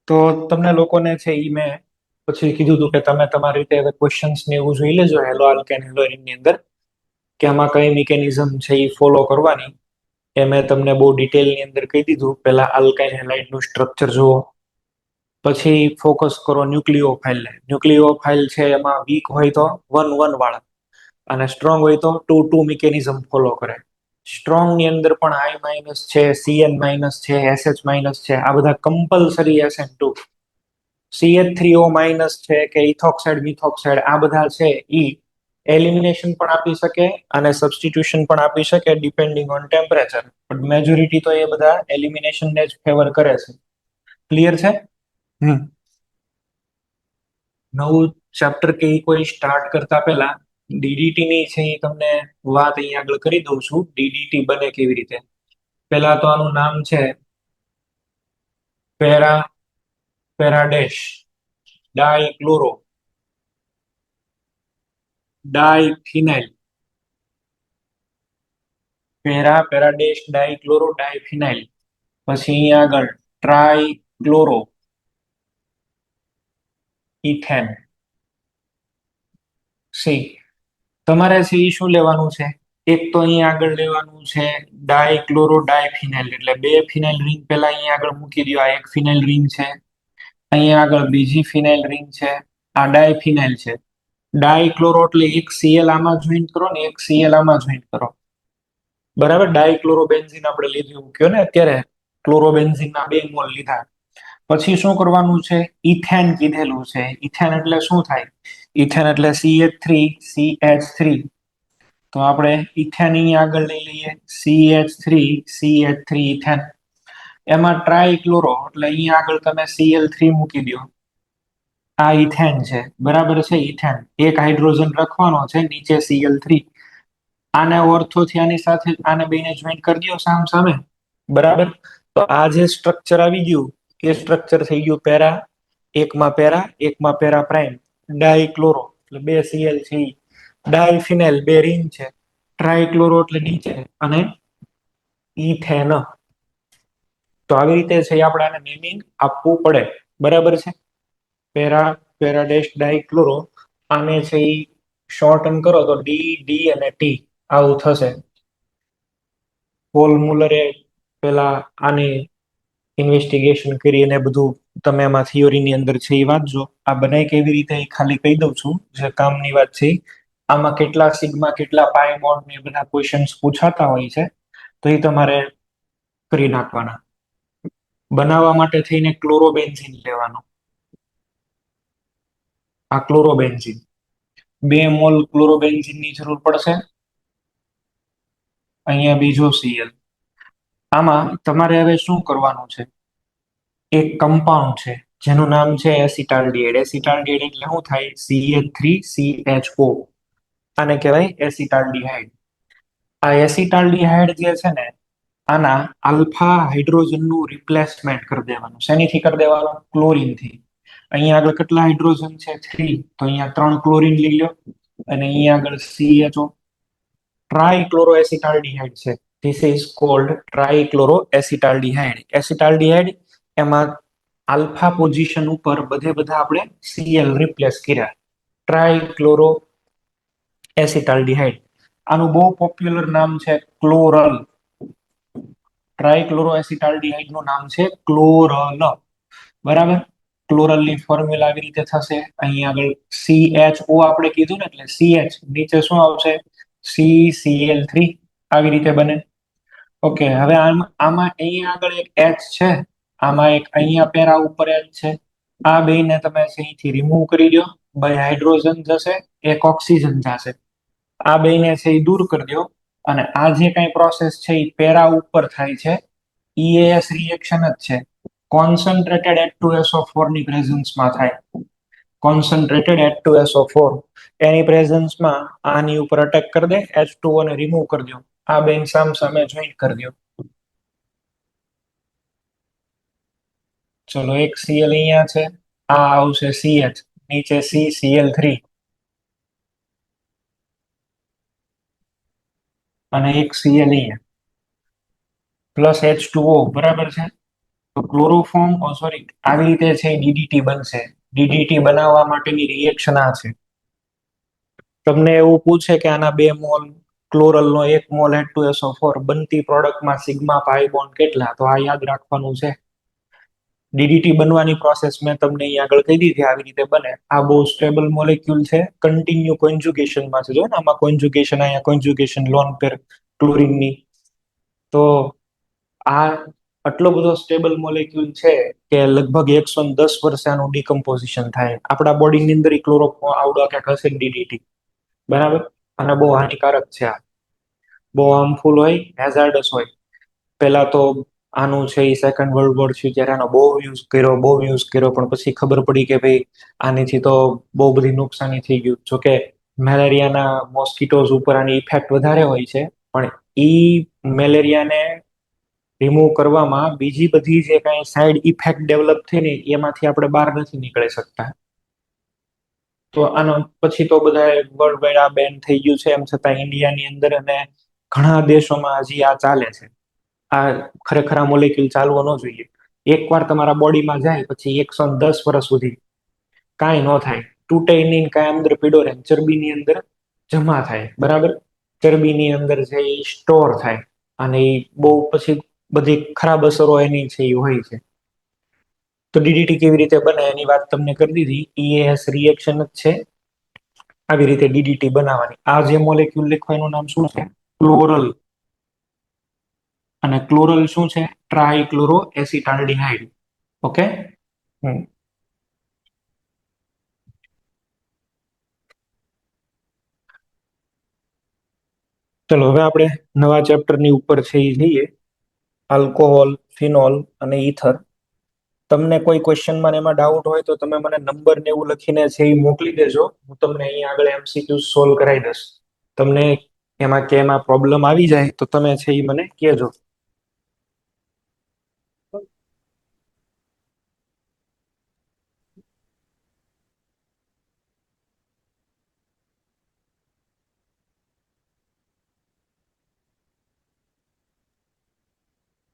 તો તમને લોકોને છે ઈ મેં પછી કીધું હતું કે તમે તમારી રીતે હવે ક્વેશ્ચન્સ ને એવું જોઈ લેજો હેલો આલ્કેન હેલોઇન ની અંદર કે આમાં કઈ મિકેનિઝમ છે એ ફોલો કરવાની એ મેં તમને બહુ ડિટેલ ની અંદર કહી દીધું. પેલા આલ્કાઇન હેલાઇડ નું સ્ટ્રક્ચર જુઓ, પછી ફોકસ કરો ન્યુક્લિયોફાઇલ ને. ન્યુક્લિયોફાઇલ છે એમાં વીક હોય તો 1 1 વાળા અને સ્ટ્રોંગ હોય તો 2 2 મિકેનિઝમ ફોલો કરે. સ્ટ્રોંગ ની અંદર પણ આઈ માઇનસ છે, સીએન માઇનસ છે, એસએચ માઇનસ છે, આ બધા કમ્પલસરી SN2. CH3O માઇનસ છે કે ઇથોક્સાઇડ મિથોક્સાઇડ આ બધા છે ઈ એલિમિનેશન પણ આપી શકે અને સબસ્ટિટ્યુશન પણ આપી શકે depending on temperature. But majority તો એ બધા એલિમિનેશન ને જ ફેવર કરે છે. ક્લિયર છે? હમ. નવું ચેપ્ટર કે કોઈ સ્ટાર્ટ કરતા પહેલા ડીડીટી ની છે એ તમને વાત અહીંયા આગળ કરી દઉં છું. ડીડીટી બને કેવી રીતે. પહેલા તો આનું નામ છે પેરાડેશ ડાઇક્લોરો ડાઇફિનાઇલ. પેરાડેશ ડાઇક્લોરો ડાઇફિનાઇલ. પછી અહીંયા આગળ ટ્રાઇક્લોરો ઇથેન સી. તમારે સી શું લેવાનું છે? એક તો અહીંયા આગળ લેવાનું છે ડાઇક્લોરો ડાઇફિનાઇલ, એટલે બે ફિનાઇલ રિંગ પેલા અહીંયા આગળ મૂકી દો. આ એક ફિનાઇલ રિંગ છે, અહીંયા આગળ બીજી ફિનાઇલ રિંગ છે, આ ડાયફિનાઇલ છે. ડાયક્લોરો એટલે એક સીએલ આમાં જોઈન્ટ કરો ને એક સીએલ આમાં જોઈન્ટ કરો. બરાબર. ડાયક્લોરોબેન્ઝીન આપણે લીધું એવું કયો ને અત્યારે ક્લોરોબેન્ઝીન ના 2 મોલ લીધા. પછી શું કરવાનું છે? ઇથેન કીધેલું છે. ઇથેન એટલે શું થાય? ઇથેન એટલે CH3CH3. તો આપણે ઇથેન અહીંયા આગળ લઈ લઈએ CH3CH3 ઇથેન. એમાં ટ્રાઇક્લોરો એટલે અહીંયા આગળ તમે Cl3 મૂકી દો. આ ઇથેન છે, બરાબર છે. ઇથેન એક હાઇડ્રોજન રાખવાનો છે નીચે Cl3. આને ઓર્થોથી આની સાથે આને બેને જોઈન્ટ કરી દો સામ સામે. બરાબર. તો આ જે સ્ટ્રક્ચર આવી ગયું એ સ્ટ્રક્ચર થઈ ગયું એકમાં પેરા પ્રાઇમ ડાઇક્લોરો એટલે 2 Cl છે. ડાયફિનાઇલ 2 રિંગ છે. ટ્રાઇક્લોરો એટલે નીચે અને ઇથેન. તો આવી રીતે છે આપણે આને નેમિંગ આપવું પડે. બરાબર છે. પેરાડેશ ડાઇક્લોરો. આને છે ઈ શોર્ટન કરો તો ડી અને ટી આવું થશે. પોલ મુલરે પેલા આની ઇન્વેસ્ટિગેશન કરી અને બધું તમે આમાં થિયોરીની અંદર છે એ વાંચજો. આ બનાય કેવી રીતે એ ખાલી કહી દઉં છું જે કામની વાત છે. આમાં કેટલા સિગ્મા કેટલા પાઈ બોન્ડ ને બધા ક્વેશ્ચન્સ પૂછાતા હોય છે, તો એ તમારે કરી નાખવાના. બનાવવા માટે થઈને ક્લોરોબેન્ઝીન લેવાનું. આ ક્લોરોબેન્ઝીન 2 મોલ ક્લોરોબેન્ઝીન ની જરૂર પડશે. અહીંયા બીજો Cl. આમાં તમારે હવે શું કરવાનું છે? એક કમ્પાઉન્ડ છે જેનું નામ છે એસિટાલ્ડિહાઇડ. એસિટાલ્ડિહાઇડ એટલે શું થાય? CH3CHO. આને કહેવાય એસિટાલ્ડિહાઇડ. આ એસિટાલ્ડિહાઇડ જે છે ને આના આલ્ફા હાઇડ્રોજનનું રિપ્લેસમેન્ટ કરી દેવાનું. શેનીથી કરી દેવાનું? ક્લોરીનથી. અહીંયા આગળ કેટલા હાઇડ્રોજન છે? 3. તો અહીંયા 3 ક્લોરીન લઈ લો અને અહીંયા આગળ CHO. ટ્રાઇક્લોરોએસિટાલ્ડિહાઇડ છે. This is called trichloroacetaldehyde. Acetaldehyde એમાં આલ્ફા પોઝિશન ઉપર બધા આપણે Cl રિપ્લેસ કર્યા. ટ્રાઇક્લોરો એસિટાલ્ડિહાઇડ. આનું બહુ પોપ્યુલર નામ છે ક્લોરલ. ટ્રાઇક્લોરોએસિટાલ્ડિહાઇડ નું નામ છે ક્લોરલ. બરાબર. ક્લોરલ ની ફોર્મ્યુલા આવી રીતે થશે. અહીંયા આગળ CHO આપણે કીધું ને એટલે CH નીચે શું આવશે? CCl3. આવી રીતે બને. ઓકે. હવે આમાં અહીંયા આગળ એક H છે, આમાં એક અહીંયા પેરા ઉપર H છે. આ બેને તમે અહીંથી રિમૂવ કરી દો. 2 હાઇડ્રોજન જશે, એક ઓક્સિજન જશે. આ બેને છે એ દૂર કરી દો અને આ જે કઈ પ્રોસેસ છે એ પેરા ઉપર થાય છે. EAS રિએક્શન જ છે. કોન્સન્ટ્રેટેડ H2SO4 ની પ્રેઝન્સમાં થાય. કોન્સન્ટ્રેટેડ H2SO4 એની પ્રેઝન્સમાં આની ઉપર અટેક કરી દે, H2O ને રિમૂવ કરી દો. આ બેન સામ સામે જોઈન્ટ કરી દો. ચલો એક Cl અહીંયા છે, આ આવશે CH, નીચે CCl3 અને એક Cl અહીંયા પ્લસ H2O. બરાબર છે. તો ક્લોરોફોર્મ સોરી આવી રીતે છે ડીડીટી બનશે. ડીડીટી બનાવવા માટેની રિએક્શન આ છે. તમને એવું પૂછે કે આના 2 મોલ ક્લોરલ નો 1 મોલ H2SO4 બનતી પ્રોડક્ટમાં સિગ્મા પાઈ બોન્ડ કેટલા, તો આ યાદ રાખવાનું છે. ડીડીટી બનવાની પ્રોસેસ મેં તમને અહીં આગળ કહી દીધી, આવી રીતે બને. આ બહુ સ્ટેબલ મોલેક્યુલ છે, કન્ટિન્યુ કોન્જુગેશનમાં છે. જો ને આમાં કોન્જુગેશન, અહીંયા કોન્જુગેશન લોન પેર ક્લોરીનની. તો આ આટલો બધો સ્ટેબલ મોલેક્યુલ છે કે લગભગ 110 વર્ષે આનું ડિકમ્પોઝિશન થાય. આપણા બોડીની અંદર ક્લોરો આવડો ક્યાંક હશે ડીડીટી, બરાબર. અને બહુ હાનિકારક છે આ, બહુ હાર્મફુલ હોય, હેઝાર્ડસ હોય. પેલા તો આનું છે એ સેકન્ડ વર્લ્ડ વોર થયું ત્યારે આનો બહુ યુઝ કર્યો, પણ પછી ખબર પડી કે ભાઈ આનીથી તો બહુ બધી નુકસાની થઈ ગયું. જોકે મેલેરિયાના મોસ્કીટોઝ ઉપર આની ઇફેક્ટ વધારે હોય છે, પણ ઈ મેલેરિયાને રિમૂવ કરવામાં બીજી બધી જે કાંઈ સાઈડ ઇફેક્ટ ડેવલપ થઈ ને એમાંથી આપણે બહાર નથી નીકળી શકતા. તો આનો પછી તો બધા વર્લ્ડ વાઇડ આ બેન થઈ ગયું છે. એમ છતાં ઇન્ડિયાની અંદર અને ઘણા દેશોમાં હજી આ ચાલે છે. આ ખરેખર આ મોલેક્યુલ ચાલવો ન જોઈએ. એકવાર તમારા બોડીમાં જાય પછી 110 વર્ષ સુધી કાંઈ ન થાય, તૂટે નહીં, કાંઈ અંદર પીડો રહે, ચરબીની અંદર જમા થાય, બરાબર. ચરબીની અંદર છે એ સ્ટોર થાય, અને એ બહુ પછી બધી ખરાબ અસરો એની છે એ હોય છે. તો ડીડીટી કેવી રીતે બને એની વાત તમને કરી દીધી. ઈએએસ રિએક્શન જ છે આવી રીતે ડીડીટી બનાવવાની. આ જે મોલેક્યુલ લખવા એનું નામ શું છે? ક્લોરલ. અને ક્લોરલ શું છે? ટ્રાઇક્લોરો એસિટાલ્ડિહાઇડ. ઓકે. ચલો હવે આપણે નવા ચેપ્ટરની ઉપર છે એ જઈએ. આલ્કોહોલ, ફિનોલ અને ઈથર. તમને કોઈ ક્વેશ્ચનમાં ને એમાં ડાઉટ હોય તો તમે મને નંબર ને એવું લખીને છે એ મોકલી દેજો. હું તમને અહીં આગળ MCQ સોલ્વ કરાવી દઈશ. તમને એમાં કે એમાં પ્રોબ્લેમ આવી જાય તો તમે છે એ મને કહેજો.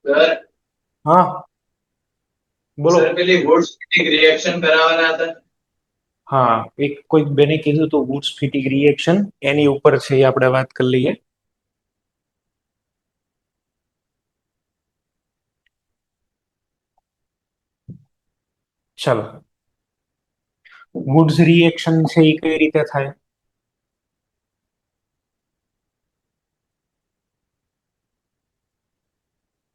સર, હા બોલો. સર પેલી વુડ્સ રિએક્શન કરાવવાના હતા. હા, એક કોઈ બેને કીધું તો વુડ્સ ફિટિંગ રિએક્શન, એની ઉપર છે એ આપણે વાત કરી લઈએ. ચલો, વુડ્સ રિએક્શન છે એ કઈ રીતે થાય?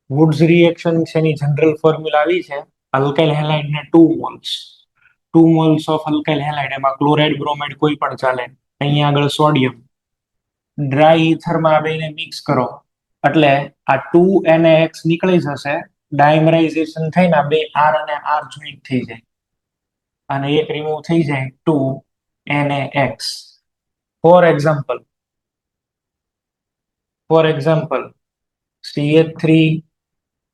વુડ્સ રિએક્શન છે એની જનરલ ફોર્મ્યુલા આવી છે. અલ્કાઇલ હેલાઇડ ને 2 મોલ્સ, 2 મોલ્સ ઓફ અલ્કાઇલ હેલાઇડ, એમાં ક્લોરાઇડ બ્રોમાઇડ કોઈ પણ ચાલે. અહીંયા આગળ સોડિયમ, ડ્રાય ઇથરમાં બેને મિક્સ કરો એટલે આ 2NaX નીકળી જશે. ડાયમરાઇઝેશન થઈને બે આર અને આર જોઈન્ટ થઈ જાય, અને એક રિમૂવ થઈ જાય 2NaX. For example CH3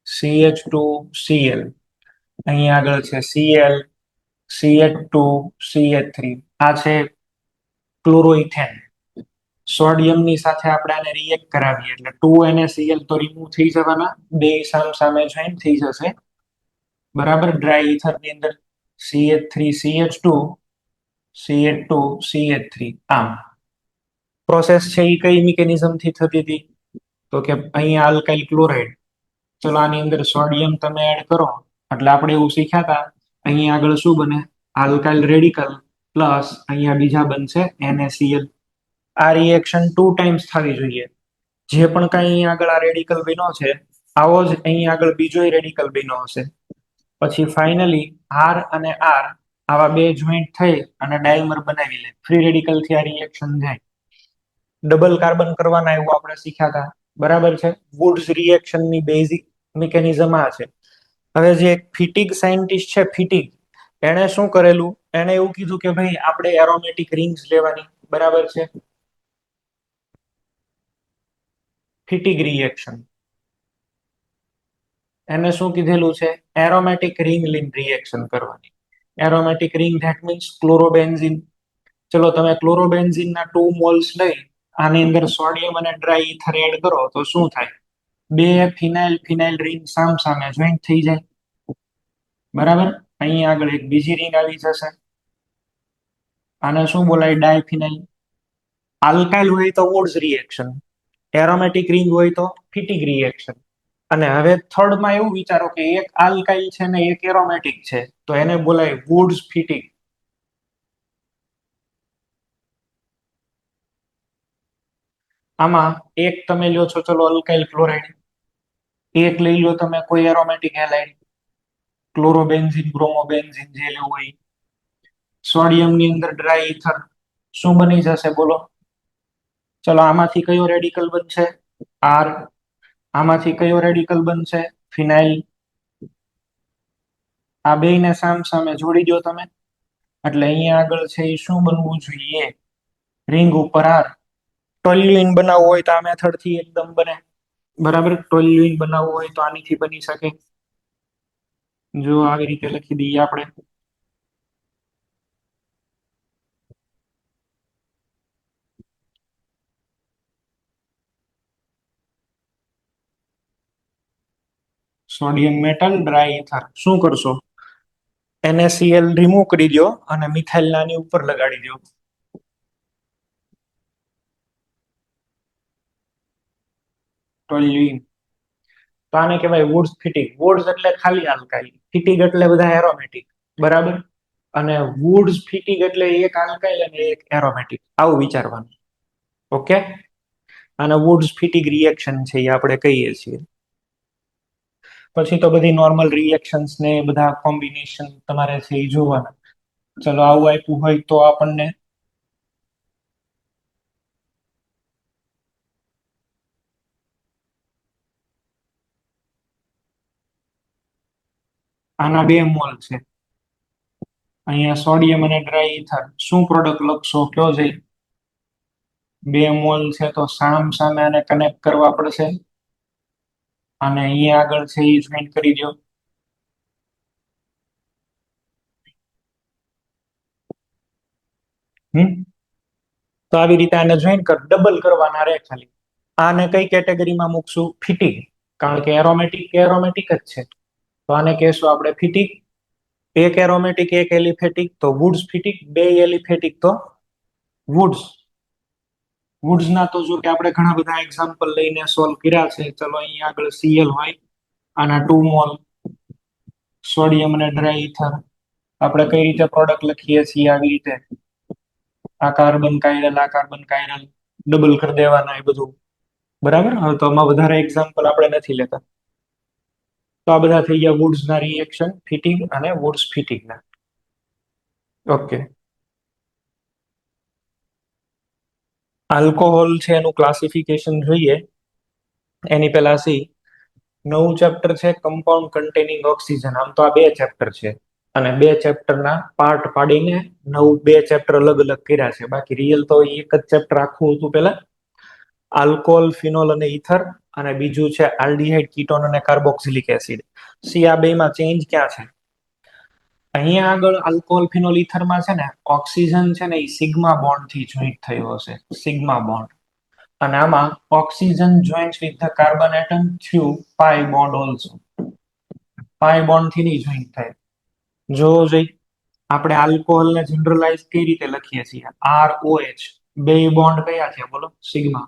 CH2 Cl, અહીંયા આગળ છે Cl CH2 CH3. આ છે ક્લોરોઇથેન. સોડિયમની સાથે આપણે આને રિએક્ટ કરાવીએ એટલે 2NaCl તો રિમૂવ થઈ જવાના, બે સામે જોઈન્ટ થઈ જશે, બરાબર. ડ્રાય ઇથરની અંદર CH3 CH2 CH2 CH3. આમ પ્રોસેસ છે એ કઈ મિકેનિઝમ થી થતી હતી? તો કે અહીંયા આલ્કાઇલ ક્લોરાઇડ, ચલો આની અંદર સોડિયમ તમે એડ કરો એટલે આપણે એવું શીખ્યા હતા, અહીંયા આગળ શું બને? આલ્કાઇલ રેડિકલ પ્લસ અહીંયા બીજા બનશે NaCl. આ રિએક્શન 2 ટાઈમ્સ થવી જોઈએ. જે પણ કઈ અહીંયા આગળ આ રેડિકલ બન્યો છે, આવો જ અહીંયા આગળ બીજો રેડિકલ બન્યો હશે. પછી ફાઇનલી આર અને આર આવા બે જોઈન્ટ થઈ અને ડાયમર બનાવી લે. ફ્રી રેડિકલ થી આ રિએક્શન જાય. ડબલ કાર્બન કરવાના એવું આપણે શીખ્યા હતા, બરાબર છે. વુડ્સ રિએક્શન ની બેઝિક મિકેનિઝમ આ છે. હવે જે એક ફિટિગ સાયન્ટિસ્ટ છે, ફિટિગ, એણે શું કરેલું? એણે એવું કીધું કે ભાઈ આપણે એરોમેટિક રિંગ્સ લેવાની, બરાબર છે. ફિટિગ રિએક્શન, એને શું કીધેલું છે? એરોમેટિક રિંગ રિએક્શન કરવાની. Aromatic ring that means chlorobenzene. ચલો તમે ક્લોરોબેન્ઝિન ના 2 મોલ્સ લઈ આની અંદર સોડિયમ અને ડ્રાય ઇથર એડ કરો તો શું થાય? બે ફિનાઇલ ફિનાઇલ રિંગ સામ સામે જોઈન્ટ થઈ જાય. બરાબર. અહીંયા આગળ એક બીજી રિંગ આવી જશે. આને શું બોલાય? ડાયફિનાઇલ. આલ્કાઇલ હોય તો વુડ્સ રિએક્શન, એરોમેટિક રિંગ હોય તો ફિટિક રિએક્શન. અને હવે થર્ડ માં એવું વિચારો કે એક આલ્કાઇલ છે ને એક એરોમેટિક છે, તો એને બોલાય વુડ્સ ફિટિક. આમાં એક તમે લ્યો છો, ચલો અલ્કાઇલ ક્લોરાઇડ, એક લઈ લો તમે કોઈ એરોમેટિક હેલાઇડ, ક્લોરોબેન્ઝીન, બ્રોમોબેન્ઝીન, જે લેવું હોય. સોડિયમ ની અંદર ડ્રાય ઇથર, શું બની જશે બોલો? ચલો આમાંથી કયો રેડિકલ બનશે? આર. આમાંથી કયો રેડિકલ બનશે? ફિનાઇલ. આ બે ને સામ સામે જોડી દો તમે, એટલે અહીંયા આગળ છે એ શું બનવું જોઈએ? રિંગ ઉપર આર. ટોલ્યુઇન બનાવવું હોય તો આ મેથડ થી એકદમ બને. બરાબર. ટોલ્યુઇન બનાવવું હોય તો આનીથી બની શકે. જો આવી રીતે લખી દઈએ આપણે. સોડિયમ મેટલ ડ્રાય ઇથર શું કરશો? NaCl રિમૂવ કરી દો અને મિથાઇલ નાની ઉપર લગાડી દો. ટોલ્યુઇન. તો આને કહેવાય વુડ્સ ફિટિક. વુડ્સ એટલે ખાલી આલ્કાઇલ, ફિટિક એટલે બધા એરોમેટિક. બરાબર. અને વુડ્સ ફિટિક એટલે એક આલ્કાઇલ અને એક એરોમેટિક, આવું વિચારવાનું. ઓકે. અને વુડ્સ ફિટિક રિએક્શન છે એ આપણે કહીએ છીએ. પછી તો બધી નોર્મલ રિએક્શન્સ ને બધા કોમ્બિનેશન તમારે છે એ જોવાના. ચલો આવું આપ્યું હોય તો આપણને આના 2 મોલ છે. અહીંયા સોડિયમ અને ડ્રાય ઇથર, શું પ્રોડક્ટ લખશો કયો છે? 2 મોલ છે તો સામ સામે આને કનેક્ટ કરવા પડશે. અને અહીંયા આગળ છે એ જોઈન્ટ કરી દો. તો આવી રીતે આને જોઈન્ટ કર, ડબલ કરવાના રે ખાલી. આને કઈ કેટેગરીમાં મૂકશું? ફિટિક. કારણ કે એરોમેટિક એરોમેટિક જ છે, તો આને કહેશું આપણે ફિટિક. એક એરોમેટિક એક એલિફેટિક તો વુડ્સ ફિટિક, બે એલિફેટિક તો વુડ્સ. વુડ્સ ના તો જો કે આપણે ઘણા બધા એક્ઝામ્પલ લઈને સોલ્વ કર્યા છે. ચલો અહીંયા આગળ Cl હોય, આના 2 મોલ. સોડિયમ અને ડ્રાય ઇથર. આપણે કઈ રીતે પ્રોડક્ટ લખીએ છીએ? આવી રીતે. આ કાર્બન કાયરલ, આ કાર્બન કાયરલ, ડબલ કરી દેવાના એ બધું. બરાબર. હવે તો આમાં વધારે એક્ઝામ્પલ આપણે નથી લેતા. તો આ બધા થઈ ગયા વુડ્સ ના રિએક્શન, ફિટિંગ અને વુડ્સ ફિટિંગ ના. ઓકે. આલ્કોહોલ છે એનું ક્લાસિફિકેશન જોઈએ એની પહેલા સી નવું ચેપ્ટર છે કમ્પાઉન્ડ કન્ટેનિંગ ઓક્સિજન. આમ તો આ 2 ચેપ્ટર છે અને 2 ચેપ્ટરના પાર્ટ પાડીને નવું 2 ચેપ્ટર અલગ અલગ કર્યા છે. બાકી રિયલ તો એક જ ચેપ્ટર આખું હતું પેલા. આલ્કોહોલ, ફિનોલ અને ઇથર, અને બીજું છે આલ્ડીહાઇડ, કીટોન અને કાર્બોક્સિલિક એસિડ. સી આ બેમાં ચેન્જ ક્યાં છે? અહીંયા આગળ આલ્કોહોલ, ફિનોલ, ઇથરમાં છે ને ઓક્સિજન છે ને એ સિગ્મા બોન્ડ થી જોઈન્ટ થયો હશે, સિગ્મા બોન્ડ. અને આમાં oxygen joints with the carbon atom through pi bond also. Pi bond થી નહીં જોઈન્ટ થાય. જો જોઈ આપણે આલ્કોહોલ ને જનરલાઇઝ કઈ રીતે લખીએ છીએ? ROH. બે બોન્ડ કયા છે બોલો? સિગ્મા.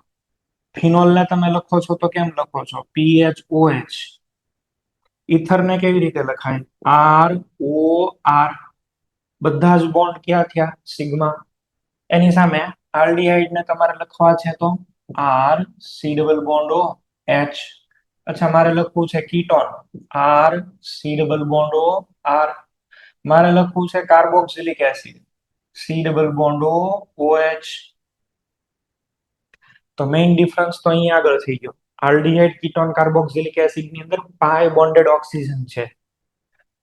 ફિનોલ ને તમે લખો છો તો કેમ લખો છો? PHOH. ઇથર ને કેવી રીતે લખાય? ROR. બધા જ બોન્ડ ક્યાં થયા? સિગ્મા. એની સામે આલ્ડીહાઇડ ને તમારે લખવા છે તો R C double bond O H. અચ્છા, મારે લખવું છે ketone, R C double bond O R. મારે લખવું છે carboxylic acid, C double bond O OH. તો મેઇન ડિફરન્સ તો અહીંયા આગળ થઈ ગયો. આલ્ડીહાઇડ, કીટોન, કાર્બોક્સિલિક એસિડ ની અંદર પાઈ બોન્ડેડ ઓક્સિજન છે,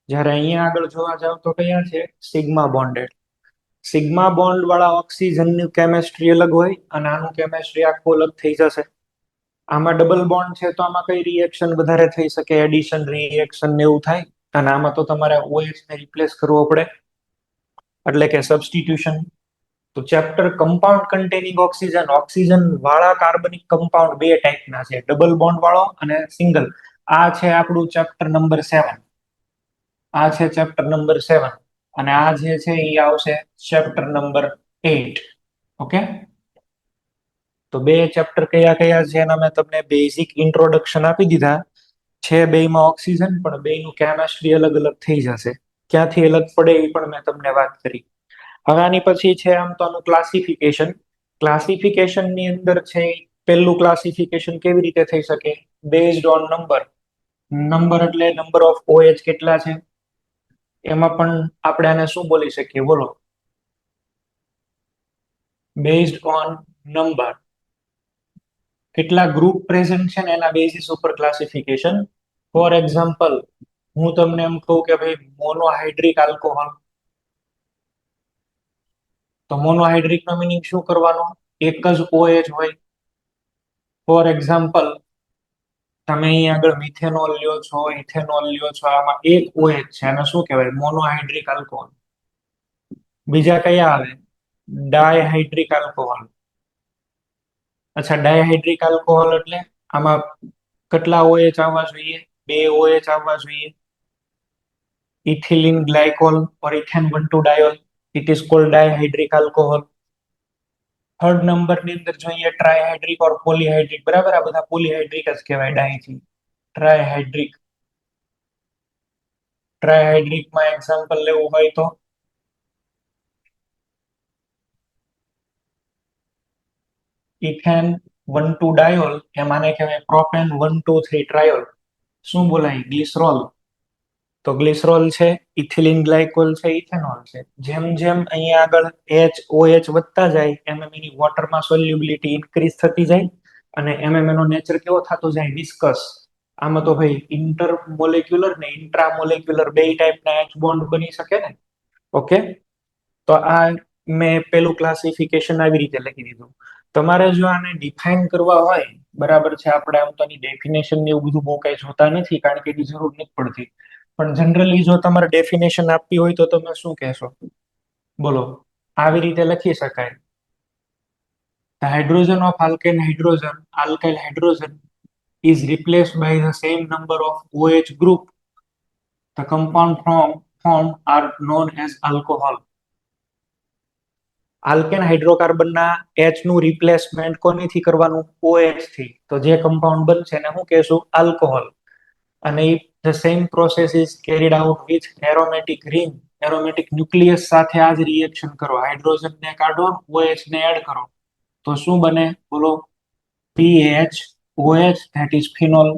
જ્યારે અહીંયા આગળ જોવા જાવ તો કયા છે? Sigma bonded. સિગ્મા બોન્ડ વાળા ઓક્સિજનની કેમેસ્ટ્રી અલગ હોય અને આનું કેમેસ્ટ્રી આખું અલગ થઈ જશે. આમાં ડબલ બોન્ડ છે તો આમાં કઈ રિએક્શન વધારે થઈ શકે? એડિશન રિએક્શન ને એવું થાય. અને આમાં તો તમારે OH ને રિપ્લેસ કરવો પડે, એટલે કે સબસ્ટિટ્યુશન. તો chapter compound containing oxygen, oxygen વાળા કાર્બનિક કમ્પાઉન્ડ 2 ટાઈપના છે, ડબલ બોન્ડ વાળો અને સિંગલ. આ છે આપણું ચેપ્ટર નંબર 7. આ છે ચેપ્ટર નંબર 7 અને આ જે છે એ આવશે ચેપ્ટર નંબર 8. ઓકે, તો બે ચેપ્ટર કયા કયા છે એના મેં તમને બેઝિક ઇન્ટ્રોડક્શન આપી દીધા છે. બેયમાં ઓક્સિજન, પણ બેયનું કેમેસ્ટ્રી અલગ અલગ થઈ જશે. ક્યાંથી અલગ પડે એ પણ મેં તમને વાત કરી. હવે આની પછી છે આમ તો આનું ક્લાસિફિકેશન. ક્લાસિફિકેશન ની અંદર છે પહેલું ક્લાસિફિકેશન કેવી રીતે થઈ શકે? Based on number. નંબર એટલે નંબર ઓફ OH કેટલા છે, એમાં પણ આપણે આને શું બોલી શકીએ બોલો? Based on number. કેટલા ગ્રુપ પ્રેઝન્ટ છે ને એના બેઝિસ ઉપર ક્લાસિફિકેશન. ફોર એક્ઝામ્પલ, હું તમને એમ કહું કે ભાઈ મોનોહાઇડ્રિક આલ્કોહોલ, તો મોનોહાઇડ્રિક નો મીનિંગ શું કરવાનો? એક જ OH હોય. ફોર એક્ઝામ્પલ, તમે અહીં આગળ મિથેનોલ લ્યો છો, ઇથેનોલ લ્યો છો, આમાં એક OH છે, આને શું કહેવાય? Monohydric alcohol. બીજા કયા આવે? ડાયહાઇડ્રિક આલ્કોહોલ. અચ્છા, ડાયહાઇડ્રિક આલ્કોહોલ એટલે આમાં કેટલા OH આવવા જોઈએ? બે OH આવવા જોઈએ. Ethylene glycol or ethane 1,2-diol, it is called dihydric alcohol. Third number ની અંદર જોઈએ ટ્રાયહાઇડ્રિક ઓર પોલીહાઇડ્રિક. બરાબર, આ બધા પોલીહાઇડ્રિક જ કહેવાય ડાયથી. ટ્રાયહાઇડ્રિક. ટ્રાયહાઇડ્રિક માં એક્ઝામ્પલ લેવું હોય તો ઇથેન 1,2-diol, એમાંને કહેવાય પ્રોપેન 1,2,3-ટ્રાયોલ. શું બોલાય? ગ્લિસરોલ. તો ગ્લિસરોલ છે, ઇથિલિન ગ્લાયકોલ છે, ઇથેનોલ છે. જેમ જેમ અહીંયા આગળ OH વધતા જાય એમ એમ એની વોટરમાં સોલ્યુબિલિટી ઇન્ક્રીઝ થતી જાય અને એમ એમ એનો નેચર કેવો થતો જાય? વિસ્કસ. આમાં તો ભાઈ ઇન્ટર મોલેક્યુલર ને ઇન્ટ્રા મોલેક્યુલર બે ટાઈપના H બોન્ડ બની શકે ને. ઓકે, તો આ મેં પેલું ક્લાસિફિકેશન આવી રીતે લખી દીધું. તમારે જો આને ડિફાઇન કરવા હોય, બરાબર છે, આપણે આમ તો ડેફિનેશન ને એવું બધું બહુ કઈ જોતા નથી કારણ કે એની જરૂર નથી પડતી. પણ જનરલી જો તમારે ડેફિનેશન આપવી હોય તો તમે શું કહેશો બોલો? આવી રીતે લખી શકાય. The hydrogen of alkane hydrogen, alkyl hydrogen, is replaced by the same number of OH group. The compound formed are known as alcohol. Alkane હાઇડ્રોકાર્બનના H નું રિપ્લેસમેન્ટ કોનીથી કરવાનું? OH થી. તો જે કમ્પાઉન્ડ બનશે એને શું કહેશું? આલ્કોહોલ. અને the same process is carried out with aromatic ring, aromatic nucleus સાથે આ જ રિએક્શન કરો. હાઇડ્રોજન ને કાઢો, OH ને એડ કરો, તો શું બને બોલો? PHOH, that is phenol.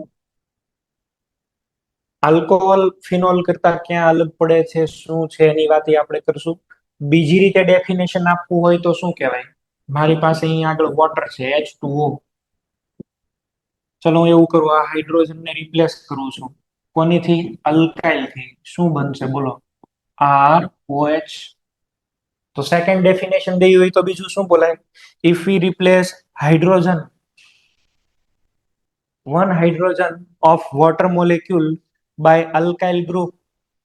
Alcohol phenol કરતા ક્યાં અલગ પડે છે, શું છે એની વાત આપણે કરશું. બીજી રીતે ડેફિનેશન આપવું હોય તો શું કહેવાય? મારી પાસે અહીં આગળ વોટર છે, H2O. ચલો હું એવું કરું, આ હાઇડ્રોજન ને રિપ્લેસ કરું છું કોનીથી? અલ્કાઇલ થી. શું બનશે બોલો? ROH. તો સેકન્ડ ડેફિનેશન દેવી હોય તો બીજું શું બોલાય? If V replace hydrogen, one hydrogen of water molecule by alkyl group,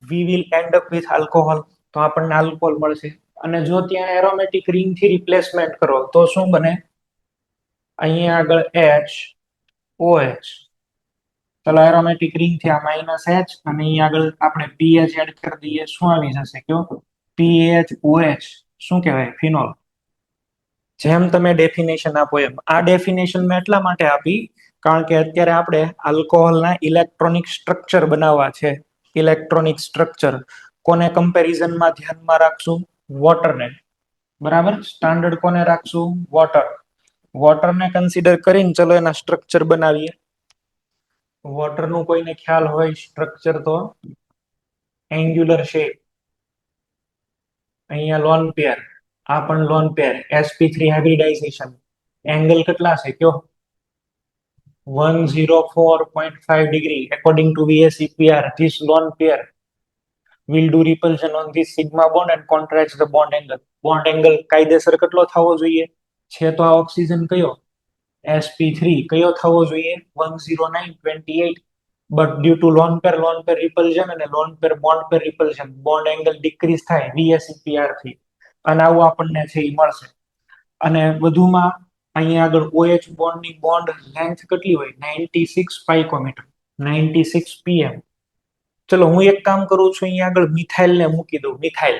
we will end up with alcohol. તો આપણને આલ્કોહોલ મળશે. અને જો ત્યાં એરોમેટિક રિંગ થી રિપ્લેસમેન્ટ કરો તો શું બને? અહીંયા આગળ HOH. ચલો એરોમેટિક રિંગ થી આ -H અને અહીંયા આગળ આપણે PH એડ કરી દઈએ, શું આવી જશે કયો? PHOH. શું કહેવાય? ફિનોલ. જેમ તમે ડેફિનેશન આપો એમ. આ ડેફિનેશન મેં એટલા માટે આપી કારણ કે અત્યારે આપણે આલ્કોહોલના ઇલેક્ટ્રોનિક સ્ટ્રક્ચર બનાવવા છે. ઇલેક્ટ્રોનિક સ્ટ્રક્ચર કોને કમ્પેરિઝનમાં ધ્યાનમાં રાખશું? વોટરને. બરાબર, સ્ટાન્ડર્ડ કોને રાખશું? વોટર. વોટરને કન્સિડર કરીને ચલો એના સ્ટ્રક્ચર બનાવીએ. વોટરનું કોઈને ખ્યાલ હોય સ્ટ્રક્ચર તો? Angular shape. અહીંયા લોન પેર, આ પણ lone pair. sp3 hybridisation. Angle કેટલા છે કયો? 104.5 degree according to VSEPR. This lone pair will do repulsion on this sigma bond and contracts the bond angle. Bond angle કાયદેસર કેટલો થવો જોઈએ? છે તો આ ઓક્સિજન કયો? sp3. કયો થવો જોઈએ? 109.28. but due to lone pair repulsion અને lone pair repulsion, bond angle decrease થાય VSEPR થી. અને આવું આપણને છે એ મળશે. અને વધુમાં અહીંયા આગળ OH બોન્ડની બોન્ડ લેન્થ કેટલી હોય? 96 પાઇકોમીટર, 96 pm. ચલો હું એક કામ કરું છું, અહીંયા આગળ મિથાઇલ ને મૂકી દઉં. મિથાઇલ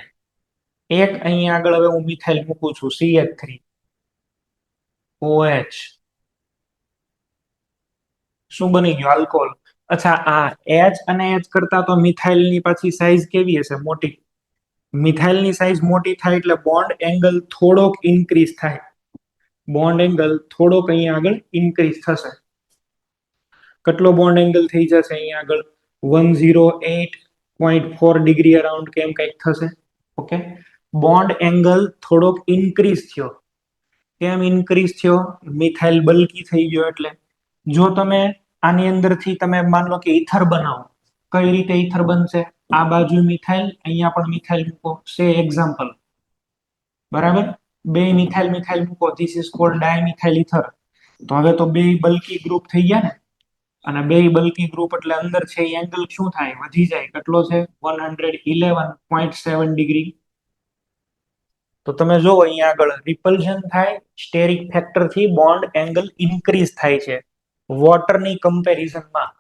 એક અહીંયા આગળ હવે હું મિથાઇલ મૂકું છું, CH3OH. શું બની ગયું? આલ્કોહોલ. અચ્છા, આ H અને H કરતા તો મિથાઇલની પાછી સાઈઝ કેવી હશે? મોટી. મિથાઇલની સાઈઝ મોટી થાય એટલે બોન્ડ એંગલ થોડોક ઇન્ક્રીઝ થાય. બોન્ડ એંગલ થોડોક અહીંયા આગળ ઇન્ક્રીઝ થશે. કેટલો બોન્ડ એંગલ થઈ જશે અહીંયા આગળ? 108.4 ડિગ્રી અરાઉન્ડ કેમ કંઈક થશે. ઓકે, બોન્ડ એંગલ થોડોક ઇન્ક્રીઝ થયો. કેમ ઇન્ક્રીઝ થયો? મિથાઇલ બલ્કી થઈ ગયો એટલે. જો તમે આની અંદરથી તમે માન લો કે ઈથર બનાવો, કઈ રીતે ઈથર બનશે? આ બાજુ મિથાઇલ, અહીંયા પણ મિથાઇલ મૂકો, સે એક્ઝામ્પલ. બરાબર, બે મિથાઇલ મિથાઇલ મૂકો, this is cold dimethyl ether. તો હવે તો બે બલ્કી ગ્રુપ થઈ ગયા ને, અને બે બલ્કી ગ્રુપ એટલે અંદર છે એ એંગલ શું થાય? વધી જાય. કેટલો છે? 111.7 ડિગ્રી. તો તમે જો અહીંયા આગળ રિપલ્ઝન થાય, સ્ટેરિક ફેક્ટર થી બોન્ડ એંગલ ઇન્ક્રીઝ થાય છે વોટરની કમ્પેરિઝનમાં.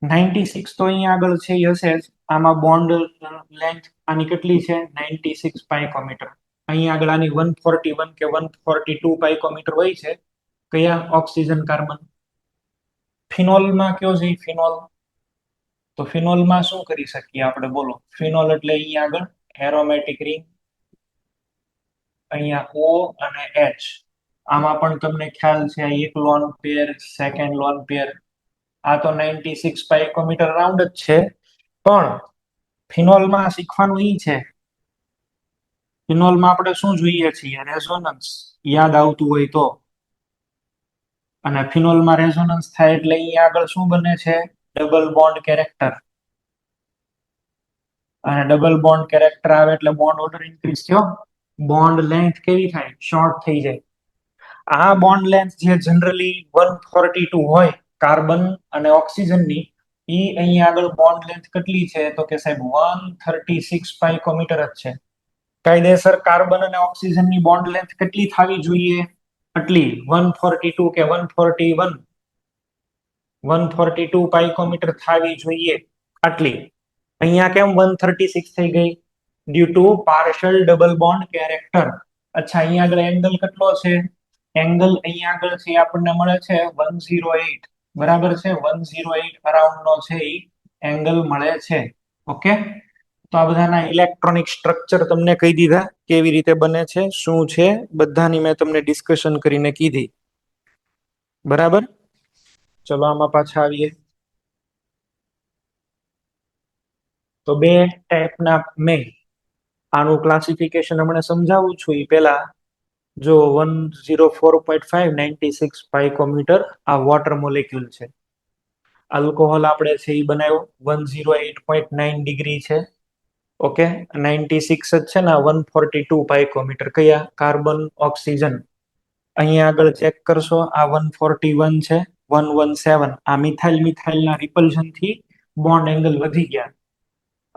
96 તો અહીંયા આગળ છે એ હશે જ. આમાં બોન્ડ લેન્થ આની કેટલી છે? 96 પાઇકોમીટર. અહીંયા આગળ આની 141 કે 142 પાઇકોમીટર હોય છે. કયા? Oxygen carbon. ફિનોલમાં કયો છે? ફિનોલ. તો ફિનોલમાં શું કરી શકીએ આપણે? બોલો. ફિનોલ એટલે અહીંયા આગળ એરોમેટિક રિંગ, અહીંયા O અને H. આમાં પણ તમને ખ્યાલ છે, એક lone pair, second lone pair. આ તો 96 પાઇકોમીટર રાઉન્ડ જ છે. પણ ફિનોલમાં શીખવાનું ઈ છે, ફિનોલમાં આપણે શું જોઈએ છીએ? રેઝોનન્સ. યાદ આવતું હોય તો. અને ફિનોલમાં રેઝોનન્સ થાય એટલે અહીંયા આગળ શું બને છે? Double bond character. અને ડબલ બોન્ડ કેરેક્ટર આવે એટલે બોન્ડ ઓર્ડર ઇન્ક્રીઝ થયો. બોન્ડ લેન્થ કેવી થાય? શોર્ટ થઈ જાય. આ બોન્ડ લેન્થ જે જનરલી 142 હોય કાર્બન અને ઓક્સિજનની, ઈ અહીંયા આગળ બોન્ડ લેન્થ કેટલી છે? તો કે સાહેબ 136 પાઇકોમીટર જ છે. કાયદેસર કાર્બન અને ઓક્સિજનની બોન્ડ લેન્થ કેટલી થવી જોઈએ? આટલી 142 કે 142 પાઇકોમીટર થવી જોઈએ, આટલી. અહીંયા કેમ 136 થઈ ગઈ? Due to partial double bond character. અચ્છા, અહીંયા આગળ એંગલ કેટલો છે? એંગલ અહીંયા આગળ છે આપણને મળે છે 108. બરાબર છે, 108 અરાઉન્ડ નો છે એ એંગલ મળે છે. ઓકે, તો આ બધાના ઇલેક્ટ્રોનિક સ્ટ્રક્ચર તમને કહી દીધા, કેવી રીતે બને છે, શું છે, બધાની મેં તમને ડિસ્કશન કરીને કીધી. બરાબર, ચલો આમાં પાછા આવીએ. તો બે ટાઈપના મેં આનું ક્લાસિફિકેશન હમણાં સમજાવું છું એ પહેલા જો 104.5 96 પાઇકોમીટર આ વોટર મોલેક્યુલ છે. આલ્કોહોલ આપણે છે એ બનાવ્યો 108.9 ડિગ્રી છે. ઓકે, 96 જ છે ને, 142 પાઇકોમીટર. કયા? Carbon oxygen. અહીંયા આગળ ચેક કરશો, આ 141 છે, 117. આ મિથાઇલ મિથાઇલના રિપલ્શન થી બોન્ડ એંગલ વધી ગયા.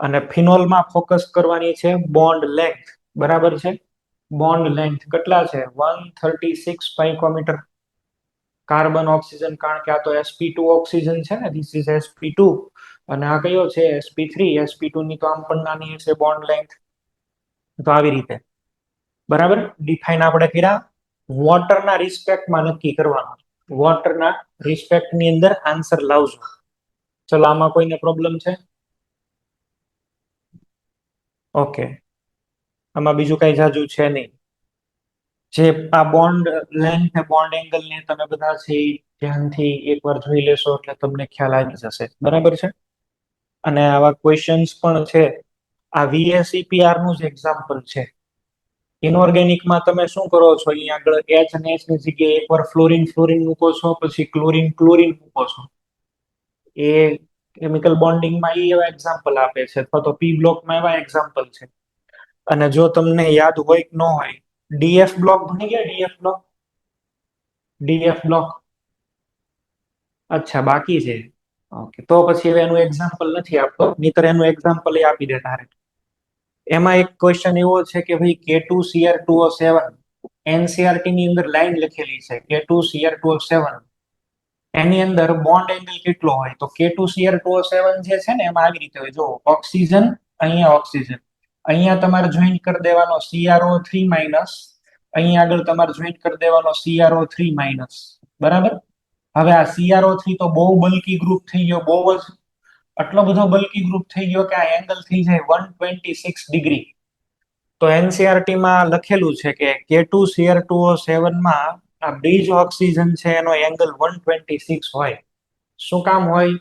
અને ફિનોલમાં ફોકસ કરવાની છે બોન્ડ લેન્થ. બરાબર છે, બોન્ડ લેન્થ કેટલા છે? 136 પાઇકોમીટર. કાર્બન ઓક્સિજન, કારણ કે આ તો sp2 ઓક્સિજન છે ને, ધીસ ઇઝ sp2. અને આ કયો છે? sp3. sp2 ની તો આમ પણ નાની હશે બોન્ડ લેન્થ. તો આવી રીતે બરાબર ડિફાઇન આપણે કર્યા. વોટરના રિસ્પેક્ટમાં નક્કી કરવાનું. વોટરના રિસ્પેક્ટની અંદર આન્સર લાવજો. ચલો, આમાં કોઈને પ્રોબ્લેમ છે? ઓકે, આમાં બીજું કઈ જાજુ છે નહીં. જે આ બોન્ડ લેન્થ ને બોન્ડ એંગલ ને તમે બધા છે ધ્યાનથી એકવાર જોઈ લેશો એટલે તમને ખ્યાલ આવી જશે. બરાબર છે, અને આવા ક્વેશ્ચન્સ પણ છે. આ VSEPR નું જ એક્ઝામ્પલ છે. ઇનઓર્ગેનિકમાં તમે શું કરો છો? અહીંયા આગળ H અને H ની જગ્યાએ એકવાર ફ્લોરિન ફ્લોરિન મૂકો છો, પછી ક્લોરિન ક્લોરિન મૂકો છો. એ કેમિકલ બોન્ડિંગમાં એવા એક્ઝામ્પલ આપે છે, અથવા તો પી બ્લોકમાં એવા એક્ઝામ્પલ છે. અને જો તમને યાદ હોય કે ન હોય, ડીએફ બ્લોક ભણી ગયા? DF block, DF block. અચ્છા, બાકી છે. ઓકે, તો પછી હવે એનું એક્ઝામ્પલ નથી આપતો, નહીતર એનું એક્ઝામ્પલ એ આપી દે તારે. એમાં એક ક્વેશ્ચન એવો છે કે ભાઈ K2Cr2O7 NCERT ની અંદર લાઈન લખેલી છે K2Cr2O7. એની અંદર બોન્ડ એંગલ કેટલો હોય તો K2Cr2O7 જે છે ને એમાં આવી રીતે હોય જો ઓક્સિજન, અહીંયા ઓક્સિજન, અહીંયા તમારે જોઈન કરી દેવાનો CrO3 માઇનસ, અહીંયા આગળ તમારે જોઈન કરી દેવાનો CrO3 માઇનસ, બરાબર. હવે આ CrO3 તો બહુ બલ્કી ગ્રુપ થઈ ગયો, બહુ જ આટલો બધો બલ્કી ગ્રુપ થઈ ગયો કે આ એંગલ થઈ જાય 126 ડિગ્રી. તો એનસીઆરટી માં લખેલું છે કે K2Cr2O7 માં આ બ્રિજ ઓક્સિજન છે એનો એંગલ 126 હોય. શું કામ હોય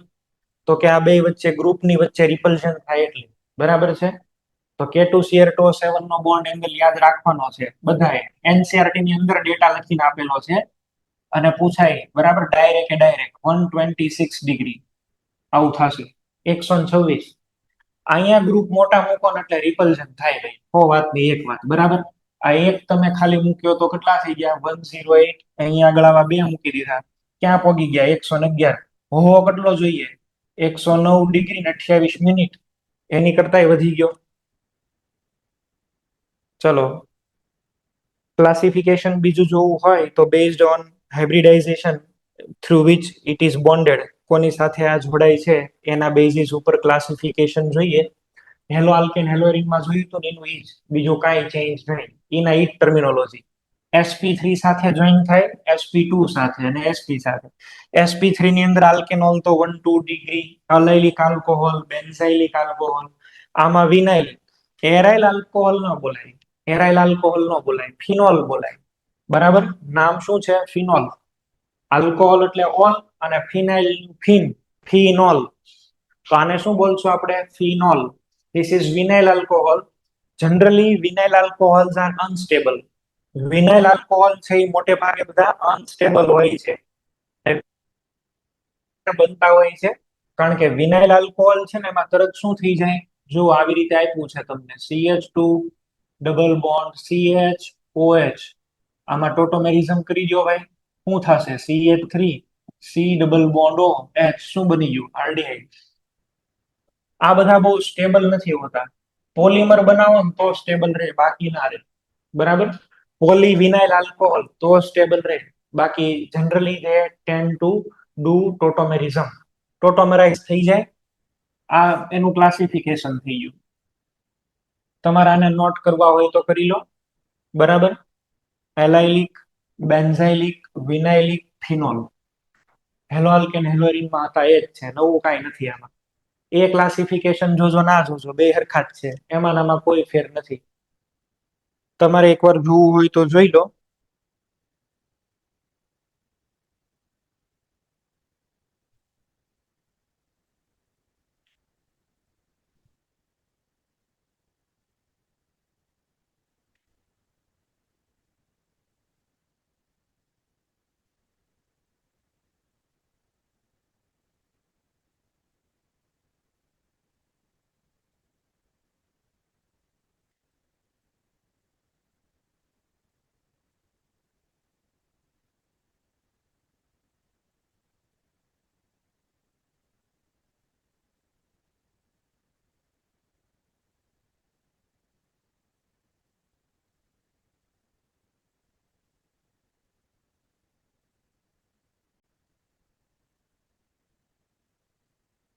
તો કે આ બે વચ્ચે ગ્રુપની વચ્ચે રિપલ્શન થાય એટલે, બરાબર છે. તો K2Cr2O7 નો બોન્ડ એંગલ યાદ રાખવાનો છે બધાએ. એનસીઆરટી ની અંદર ડેટા લખીને આપેલો છે અને પૂછાય, બરાબર, ડાયરેક્ટ 126 ડિગ્રી આવું થશે. 126. અહીંયા ગ્રુપ મોટા મૂકો ને એટલે રિપલ્શન થાય ભાઈ, હો વાતની એક વાત, બરાબર. આ એક તમે ખાલી મૂક્યો તો કેટલા થઈ ગયા 108, અહીંયા આગળ આવા બે મૂકી દીધા, ક્યાં પોગી ગયા 111. હો કેટલો જોઈએ 109 ડિગ્રી ને 28 મિનિટ, એની કરતાય વધી ગયો. ચલો, ક્લાસિફિકેશન બીજું જોવું હોય તો based on hybridisation through which it is bonded, કોની સાથે આ જોડાય છે એના બેઝિસ ઉપર ક્લાસિફિકેશન જોઈએ. હેલો આલ્કેન હેલોરીનમાં જોયું તો એનું ઈ જ, બીજું કાંઈ ચેન્જ નહીં, એના ઈ જ ટર્મિનોલોજી. sp3 સાથે જોઈન થાય, sp2 સાથે અને sp સાથે. sp3 ની અંદર આલ્કેનોલ તો 1,2 ડિગ્રી, અલાઇલિક આલ્કોહોલ, બેન્ઝાઇલિક આલ્કોહોલ, આમાં વિનાઇલ, એરાઇલ આલ્કોહોલ ન બોલાય, એરાઇલ આલ્કોહોલ ન બોલાય, ફિનોલ બોલાય, બરાબર. નામ શું છે? ફિનોલ. આલ્કોહોલ એટલે ઓલ અને ફિનાઇલ ફિન, ફિનોલ. તો આને શું બોલશું આપણે? Phenol. This is vinyl alcohol. Generally vinyl alcohols are unstable. Vinyl alcohol છે એ મોટે ભાગે બધા અનસ્ટેબલ હોય છે, બનતા હોય છે કારણ કે વિનાઇલ આલ્કોહોલ છે ને એમાં તરત શું થઈ જાય, જો આવી રીતે આપ્યું છે તમને CH2 double bond CH OH, આમાં ટોટોમેરિઝમ કરી દો ભાઈ, શું થશે? CH3 C double bond O H, શું બની ગયું? આલ્ડીહાઇડ. આ બધા બહુ સ્ટેબલ નથી હોતા. પોલિમર બનાવો ને તો સ્ટેબલ રહે, બાકી ના રહે, બરાબર. પોલીવિનાઇલ આલ્કોહોલ તો સ્ટેબલ રહે, બાકી generally they tend to do tautomerism, tautomerise થઈ જાય. આ એનું ક્લાસિફિકેશન થઈ ગયું. તમારે આને નોટ કરવા હોય તો કરી લો, બરાબર. Allylic, benzylic, vinylic, phenol. Halo alkane હેલોરીનમાં હતા એ જ છે, નવું કાંઈ નથી આમાં. એ ક્લાસિફિકેશન જોજો ના જોજો બે હરખા જ છે, એમાં આમાં કોઈ ફેર નથી. તમારે એકવાર જોવું હોય તો જોઈ લો.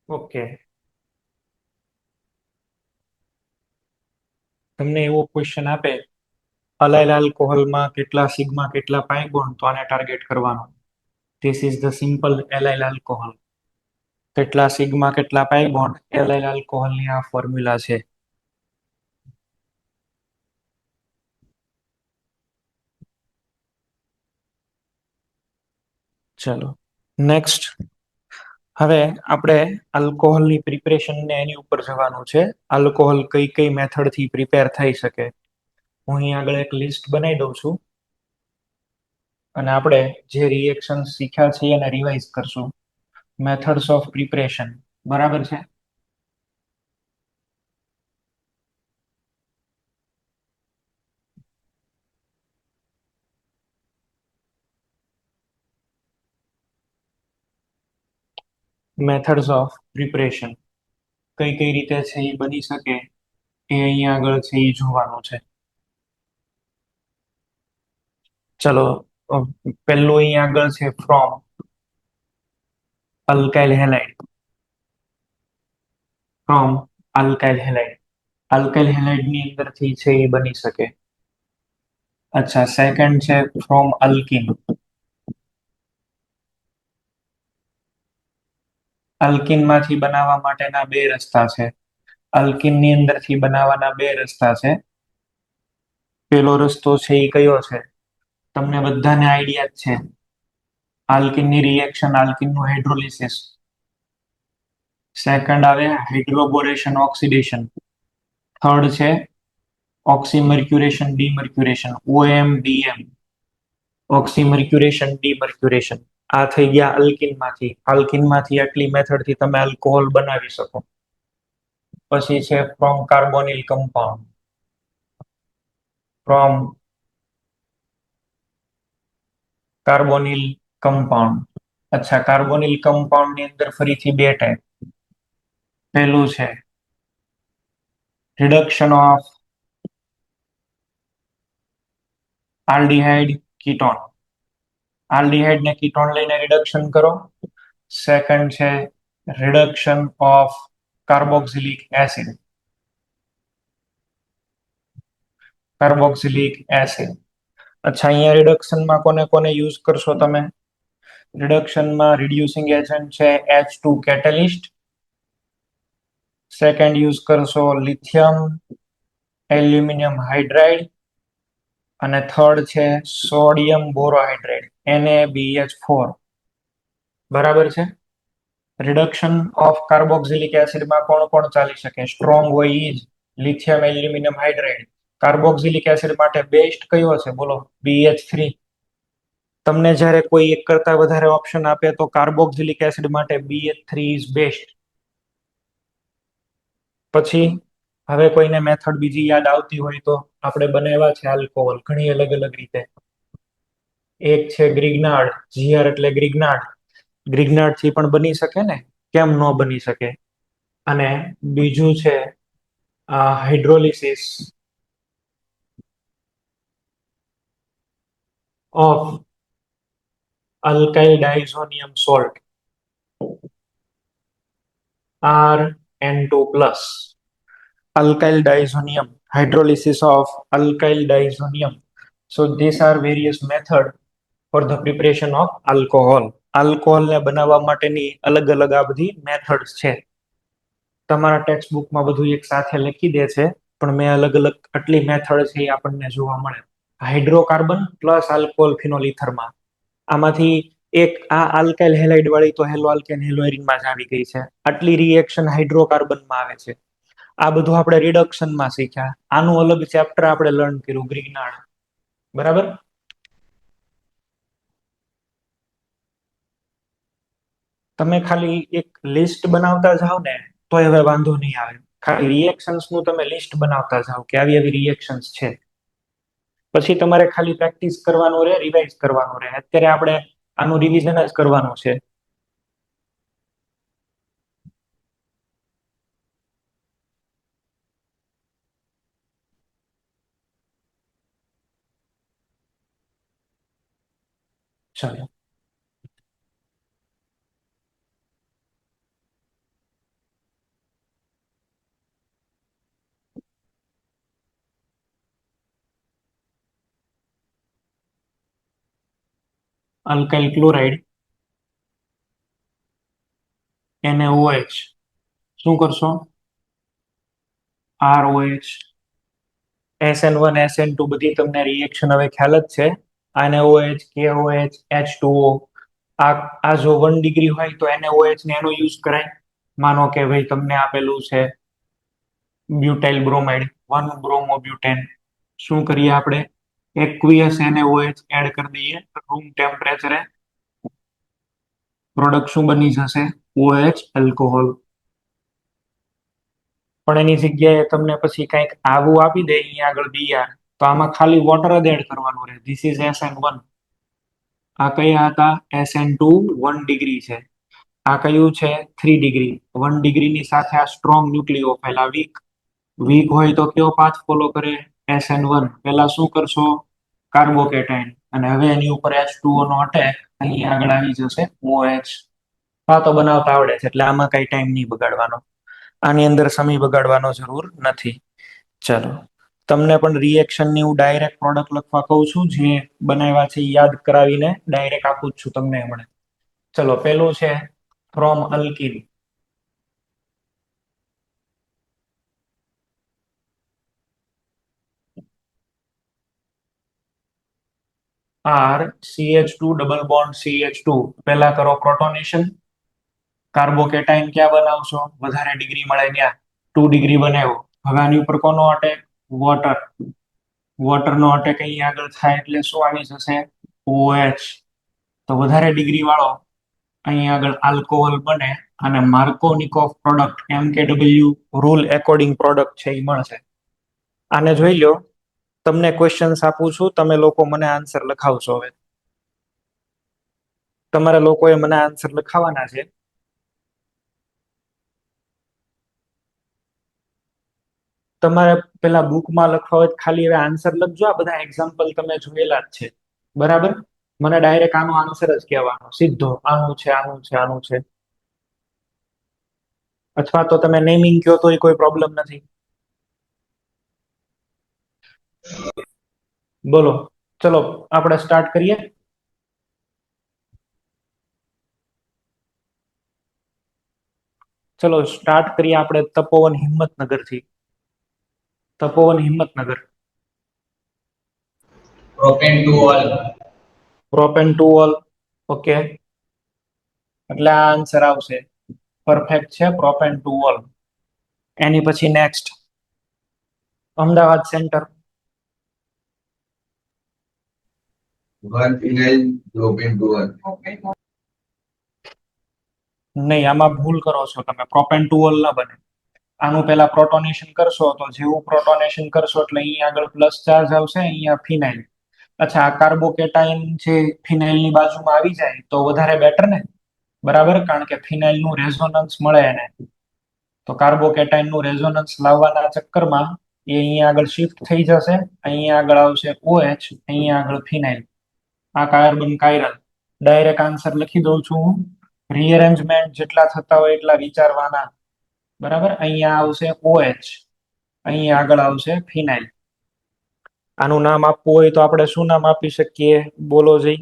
ઓકે, તમને એવો ક્વેશ્ચન આપે અલાઇલ આલ્કોહોલમાં કેટલા સિગ્મા કેટલા પાઈ બોન્ડ, તો આને ટાર્ગેટ કરવાનો. This is the simple allyl alcohol. કેટલા સિગ્મા કેટલા પાઈ બોન્ડ, એલાઇલ આલ્કોહોલની આ ફોર્મ્યુલા છે. ચલો નેક્સ્ટ. હવે આપણે આલ્કોહોલની પ્રિપરેશન ને એની ઉપર જવાનું છે. આલ્કોહોલ કઈ કઈ મેથડ થી પ્રિપેર થઈ શકે, હું અહીં આગળ એક લિસ્ટ બનાવી દઉં છું અને આપણે જે રિએક્શન શીખ્યા છે એને રિવાઇઝ કરશું. મેથડ્સ ઓફ પ્રિપરેશન, બરાબર છે. મેથડ્સ ઓફ પ્રિપરેશન કઈ કઈ રીતે છે એ બની શકે એ અહીંયા આગળ છે એ જોવાનું છે. ચલો, પહેલું અહીંયા આગળ છે from. Alkyl halide, from alkyl halide. Alkyl halide ની અંદરથી છે એ બની શકે. અચ્છા, સેકન્ડ છે ફ્રોમ અલ્કિન. અલ્કિન માંથી બનાવવા માટેના બે રસ્તા છે. અલ્કિન ની અંદરથી બનાવવાના બે રસ્તા છે. પેલો રસ્તો છે એ કયો છે? તમને બધાને આઈડિયા જ છે. આલ્કિનની રિએક્શન, આલ્કિનનું હાઇડ્રોલિસિસ. સેકન્ડ આવે હાઇડ્રોબોરેશન ઓક્સિડેશન. થર્ડ છે ઓક્સીમર્ક્યુરેશન ડીમર્ક્યુરેશન, OMDM. ઓક્સીમર્ક્યુરેશન ડીમર્ક્યુરેશન. આ થઈ ગયા અલ્કિન માંથી. આલ્કિન માંથી આટલી મેથડ થી તમે આલ્કોહોલ બનાવી શકો. પછી છે from carbonyl compound. From carbonyl compound. અચ્છા, કાર્બોનિલ કમ્પાઉન્ડ ની અંદર ફરીથી બે ટાઈપ. પહેલું છે reduction of aldehyde ketone. Aldehyde ને કીટોન લઈને રિડક્શન કરો. સેકન્ડ છે reduction of carboxylic acid. Carboxylic acid. અચ્છા, અહીંયા રિડક્શનમાં કોને કોને યુઝ કરશો તમે? રિડક્શનમાં રિડ્યુસિંગ એજન્ટ છે H2 કેટેલિસ્ટ. સેકન્ડ યુઝ કરશો લિથિયમ એલ્યુમિનિયમ હાઇડ્રાઇડ. અને થર્ડ છે સોડિયમ બોરોહાઇડ્રેટ, NaBH4. બરાબર છે. રિડક્શન ઓફ કાર્બોક્સિલિક એસિડમાં કોણ કોણ ચાલી શકે? સ્ટ્રોંગ હોય ઈ જ lithium aluminium hydride. Carboxylic acid માટે બેસ્ટ કયો છે બોલો? BH3. તમને જ્યારે કોઈ એક કરતા વધારે ઓપ્શન આપે તો કાર્બોક્સિલિક એસિડ માટે BH3 ઇઝ બેસ્ટ. પછી હવે કોઈને મેથડ બીજી યાદ આવતી હોય તો આપણે બનાવ્યા છે આલ્કોહોલ ઘણી અલગ અલગ રીતે. એક છે ગ્રિગ્નાર્ડ. GR એટલે ગ્રિગ્નાર્ડ. ગ્રિગ્નાર્ડ થી પણ બની શકે ને, કેમ ન બની શકે? અને બીજું છે hydrolysis of alkyl diazonium salt, RN2 plus. Alkyl diazonium, hydrolysis of alkyl diazonium. So these are various method for the preparation of alcohol. Alcohol ને બનાવવા માટેની અલગ અલગ આ બધી મેથડ્સ છે. તમારા ટેક્સ્ટ બુકમાં બધું એક સાથે લખી દે છે, પણ મેં અલગ અલગ આટલી મેથડ છે એ આપણને જોવા મળે. હાઇડ્રોકાર્બન પ્લસ આલ્કોહોલ ફિનોલ ઇથરમાં. આમાંથી એક આ આલ્કાઇલ હેલાઇડ વાળી તો હેલો આલ્કેન હેલોઇરિનમાં જ આવી ગઈ છે. આટલી રિએક્શન હાઇડ્રોકાર્બનમાં આવે છે. આ બધું આપણે રિડક્શનમાં શીખ્યા. આનું અલગ ચેપ્ટર આપણે લર્ન કર્યું, ગ્રિગ્નાર્ડ. બરાબર. તમે ખાલી એક લિસ્ટ બનાવતા જાઓ ને તો હવે વાંધો નહીં આવે. ખાલી રિએક્શન્સ નું તમે લિસ્ટ બનાવતા જાઓ કે આવી આવી રિએક્શન્સ છે. પછી તમારે ખાલી પ્રેક્ટિસ કરવાનું રહે, રિવાઇઝ કરવાનું રહે. અત્યારે આપણે આનું રિવિઝન જ કરવાનું છે. ચાલો. અલ્કાઇલ ક્લોરાઇડ NaOH. શું કરશો? ROH, SN1, SN2 બધી તમને રિએક્શન હવે ખ્યાલ જ છે. NaOH, KOH, H2O. આ જો 1 ડિગ્રી હોય તો NaOH ને એનો યુઝ કરાય. માનો કે ભાઈ તમને આપેલું છે બ્યુટાઇલ બ્રોમાઇડ 1 બ્રોમોબ્યુટેન. શું કરીએ આપણે? એક્વિયસ NaOH એડ કરી દઈએ રૂમ ટેમ્પરેચરે. પ્રોડક્ટ શું બની જશે? OH alcohol. પણ એની જગ્યાએ તમને પછી કંઈક આવું આપી દે અહીંયા આગળ Br, તો આમાં ખાલી વોટર જ એડ કરવાનું રહે. This is SN1. આ કયા હતા? SN2 1 ડિગ્રી છે. આ કયું છે? 3 ડિગ્રી. 1 ડિગ્રીની સાથે આ સ્ટ્રોંગ ન્યુક્લિયોફાઇલ. આ વીક. વીક હોય તો કયો પાથ ફોલો કરે? SN1. પહેલા શું કરશો? કાર્બોકેટાઇન. અને હવે એની ઉપર H2O નો અટેક, અહીં આગળ આવી જશે OH. પાતો બનાવતા આવડે છે એટલે આમાં કઈ ટાઈમ નહીં બગાડવાનો, આની અંદર સમય બગાડવાનો જરૂર નથી. ચલો, તમને પણ રિએક્શન ની હું ડાયરેક્ટ પ્રોડક્ટ લખવા કહું છું, જે બનાવ્યા છે ઈ યાદ કરાવીને ડાયરેક્ટ આપું જ છું તમને હમણાં. ચલો, પેલું છે from alkene. R CH2 double bond CH2, પહેલા કરો પ્રોટોનેશન. કાર્બોકેટાઇન ક્યાં બનાવશો? વધારે ડિગ્રી મળે ત્યાં 2 ડિગ્રી બનાવ્યો. હવે આની ઉપર કોનો અટેક? વોટર. વોટર નો અટેક અહીં આગળ થાય એટલે શું આવી જશે? OH. તો વધારે ડિગ્રી વાળો અહીં આગળ આલ્કોહોલ બને અને Markovnikov product MKW rule according product છે એ મળશે. આને જોઈ લો. તમને ક્વેશ્ચન્સ આપું છું, તમે લોકો મને આન્સર લખાવશો. હવે તમારા લોકોએ મને આન્સર લખાવાના છે. તમારે પેલા બુકમાં લખવા હોય તો ખાલી હવે આન્સર લખજો. આ બધા એક્ઝામ્પલ તમે જોયેલા જ છે, બરાબર? મને ડાયરેક્ટ આનો આન્સર જ કહેવાનો સીધો, આનું છે, આનું છે, આનું છે. અથવા તો તમે નેમિંગ કહો તો કોઈ પ્રોબ્લેમ નથી. બોલો, ચલો આપણે સ્ટાર્ટ કરીએ. ચલો સ્ટાર્ટ કરીએ આપણે તપોવન હિંમતનગર થી. Tapovan Himmatnagar. Propane to all. Propane two ol. Okay, એટલે આ આન્સર આવશે. પરફેક્ટ છે, પ્રોપેન ટુ ઓલ. એની પછી next Ahmedabad centre. One phenyl propane to all. નહીં, આમાં ભૂલ કરો છો તમે. પ્રોપેન ટુ ઓલ ના બને. આનું પહેલા પ્રોટોનેશન કરશો તો જેવું પ્રોટોનેશન કરશો એટલે અહીંયા આગળ પ્લસ ચાર્જ આવશે, અહીંયા ફિનાઇલ. અચ્છા, આ કાર્બોકેટાઇન છે ફિનાઇલ ની બાજુમાં આવી જાય તો વધારે બેટર ને, બરાબર? કારણ કે ફિનાઇલ નું રેઝોનન્સ મળે એને. તો કાર્બોકેટાઇન નું રેઝોનન્સ લાવવાના ચક્કરમાં એ અહીંયા આગળ શિફ્ટ થઈ જશે. અહીંયા આગળ આવશે OH, અહીંયા આગળ ફિનાઇલ. આ કાર્બન કાયરલ. ડાયરેક્ટ આન્સર લખી દઉં છું હું. રીઅરેન્જમેન્ટ જેટલા થતા હોય એટલા વિચારવાના, બરાબર? અહીંયા આવશે OH, અહીંયા આગળ આવશે ફિનાઇલ. આનું નામ આપવું હોય તો આપણે શું નામ આપી શકીએ? બોલો જઈ.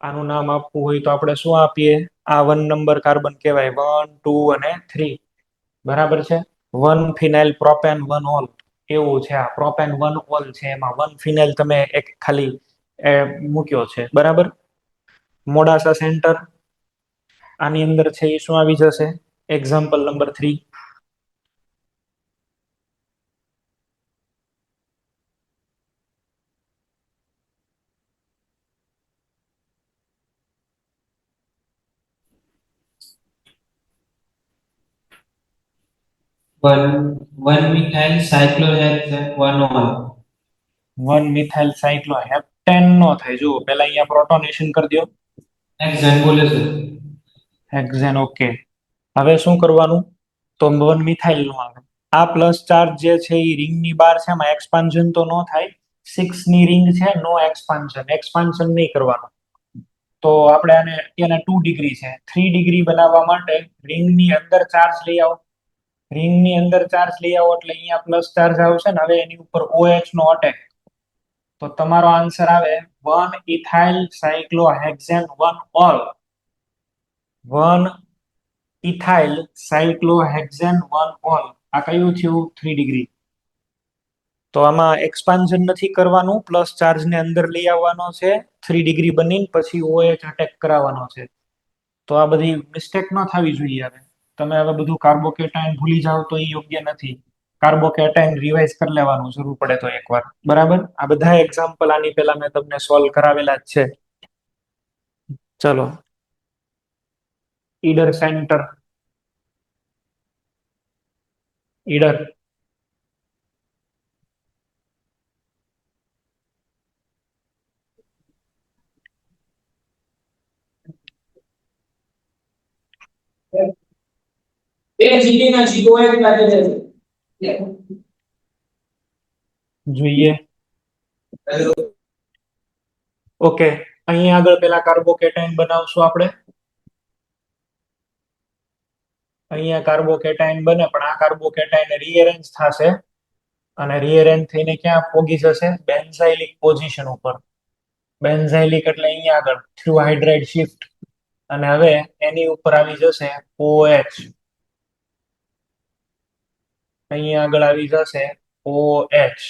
આનું નામ આપવું હોય તો આપણે શું આપીએ? આ 1 નંબર કાર્બન કહેવાય, 1, 2 અને 3, બરાબર છે? 1 ફિનાઇલ પ્રોપેન 1 ઓલ, એવું છે. આ પ્રોપેન 1 ઓલ છે, એમાં 1 ફિનાઇલ તમે એક ખાલી મૂક્યો છે, બરાબર? મોડાસા સેન્ટર. આની અંદર છે એ શું આવી જશે? Example number 3. one methyl cyclohexane one ol. 1 methyl cycloheptane નો થાય. જુઓ, પહેલા અહીંયા પ્રોટોનેશન કરી દો. हेक्सेन बोले सर. હેક્ઝેન. ઓકે, હવે શું કરવાનું? તો 1 મિથાઇલ નું આવે. આ પ્લસ ચાર્જ જે છે એ રિંગ ની બહાર છે, એમાં એક્સપાન્શન તો નો થાય. 6 ની રિંગ છે, નો એક્સપાન્શન. એક્સપાન્શન નહીં કરવાનું. તો આપણે આને અત્યારે 2 ડિગ્રી છે, 3 ડિગ્રી બનાવવા માટે રિંગ ની અંદર ચાર્જ લઈ આવો. રિંગ ની અંદર ચાર્જ લઈ આવો એટલે અહીંયા પ્લસ ચાર્જ આવશે ને. હવે એની ઉપર OH નો અટેક. તો તમારો આન્સર આવે 1 ethyl cyclohexane 1 ol. 1 ethyl cyclohexane 1 ol. આ કયું થયું? 3 ડિગ્રી. તો આમાં એક્સપાન્શન નથી કરવાનું, પ્લસ ચાર્જ ને અંદર લઈ આવવાનો છે. 3 ડિગ્રી બનીને પછી OH અટેક કરાવવાનો છે. તો આ બધી મિસ્ટેક ન થવી જોઈએ. હવે તમે હવે બધું કાર્બોકેટાઇન ભૂલી જાઓ તો એ યોગ્ય નથી. કાર્બોકેટાઇન રિવાઇઝ કરી લેવાનું જરૂર પડે તો એકવાર, બરાબર? આ બધા એક્ઝામ્પલ આની પહેલા મેં તમને સોલ્વ કરાવેલા જ છે. ચલો, ઈડર સેન્ટર. ઈડર. एक जीटी ना जीरो है कि लागे जैसे. જોઈએ. ઓકે, અહીંયા આગળ પેલા કાર્બોકેટાઇન બનાવશું આપણે. અહીંયા કાર્બોકેટાઇન બને પણ આ કાર્બોકેટાઇન રીઅરેન્જ થશે અને રીઅરેન્જ થઈને ક્યાં પોગી જશે બેન્ઝાઇલિક પોઝિશન ઉપર. બેન્ઝાઇલિક એટલે અહીંયા આગળ થ્રુ હાઇડ્રાઇડ શિફ્ટ અને હવે એની ઉપર આવી જશે OH. અહીંયા આગળ આવી જશે OH.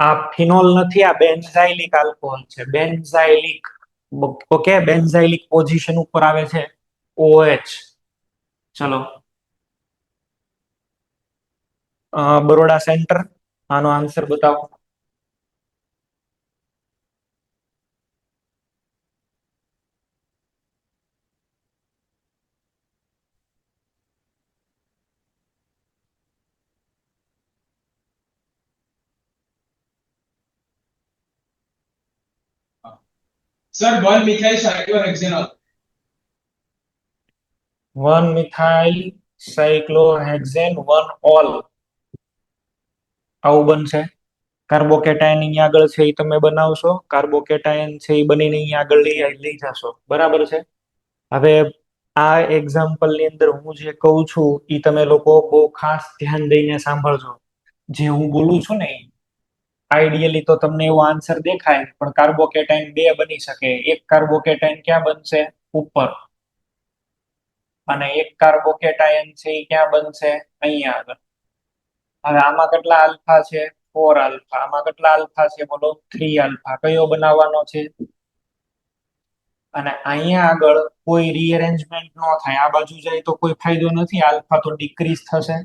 આ ફિનોલ નથી, આ બેન્ઝાઇલિક આલ્કોહોલ છે. બેન્ઝાઇલિક. ઓકે, બેન્ઝાઇલિક પોઝિશન ઉપર આવે છે OH. ચલો, બરોડા સેન્ટર, આનો આન્સર બતાવો. Sir, 1-methyl cyclohexanol. 1-methyl cyclohexane 1-ol આવું બનશે. કાર્બોકેટાઇન અહીંયા આગળ છે એ તમે બનાવશો, કાર્બોકેટાઇન છે એ બનીને અહીંયા આગળ લઈ જશો. બરાબર છે. હવે આ એક્ઝામ્પલ ની અંદર હું જે કહું છું એ તમે લોકો બહુ ખાસ ધ્યાન દઈને સાંભળજો. જે હું બોલું છું ને આઈડિયલી તો તમને એવો આન્સર દેખાય પણ કાર્બોકેટાઇન બે બની શકે. એક કાર્બોકેટાઇન ક્યાં બનશે ઉપર અને એક કાર્બોકેટાઇન છે એ ક્યાં બનશે અહીંયા આગળ. હવે આમાં કેટલા આલ્ફા છે 4 આલ્ફા. આમાં કેટલા આલ્ફા છે બોલો 3 આલ્ફા. કયો બનાવવાનો છે અને અહીંયા આગળ કોઈ રીઅરેન્જમેન્ટ ન થાય. આ બાજુ જાય તો કોઈ ફાયદો નથી, આલ્ફા તો ડિક્રીઝ થશે.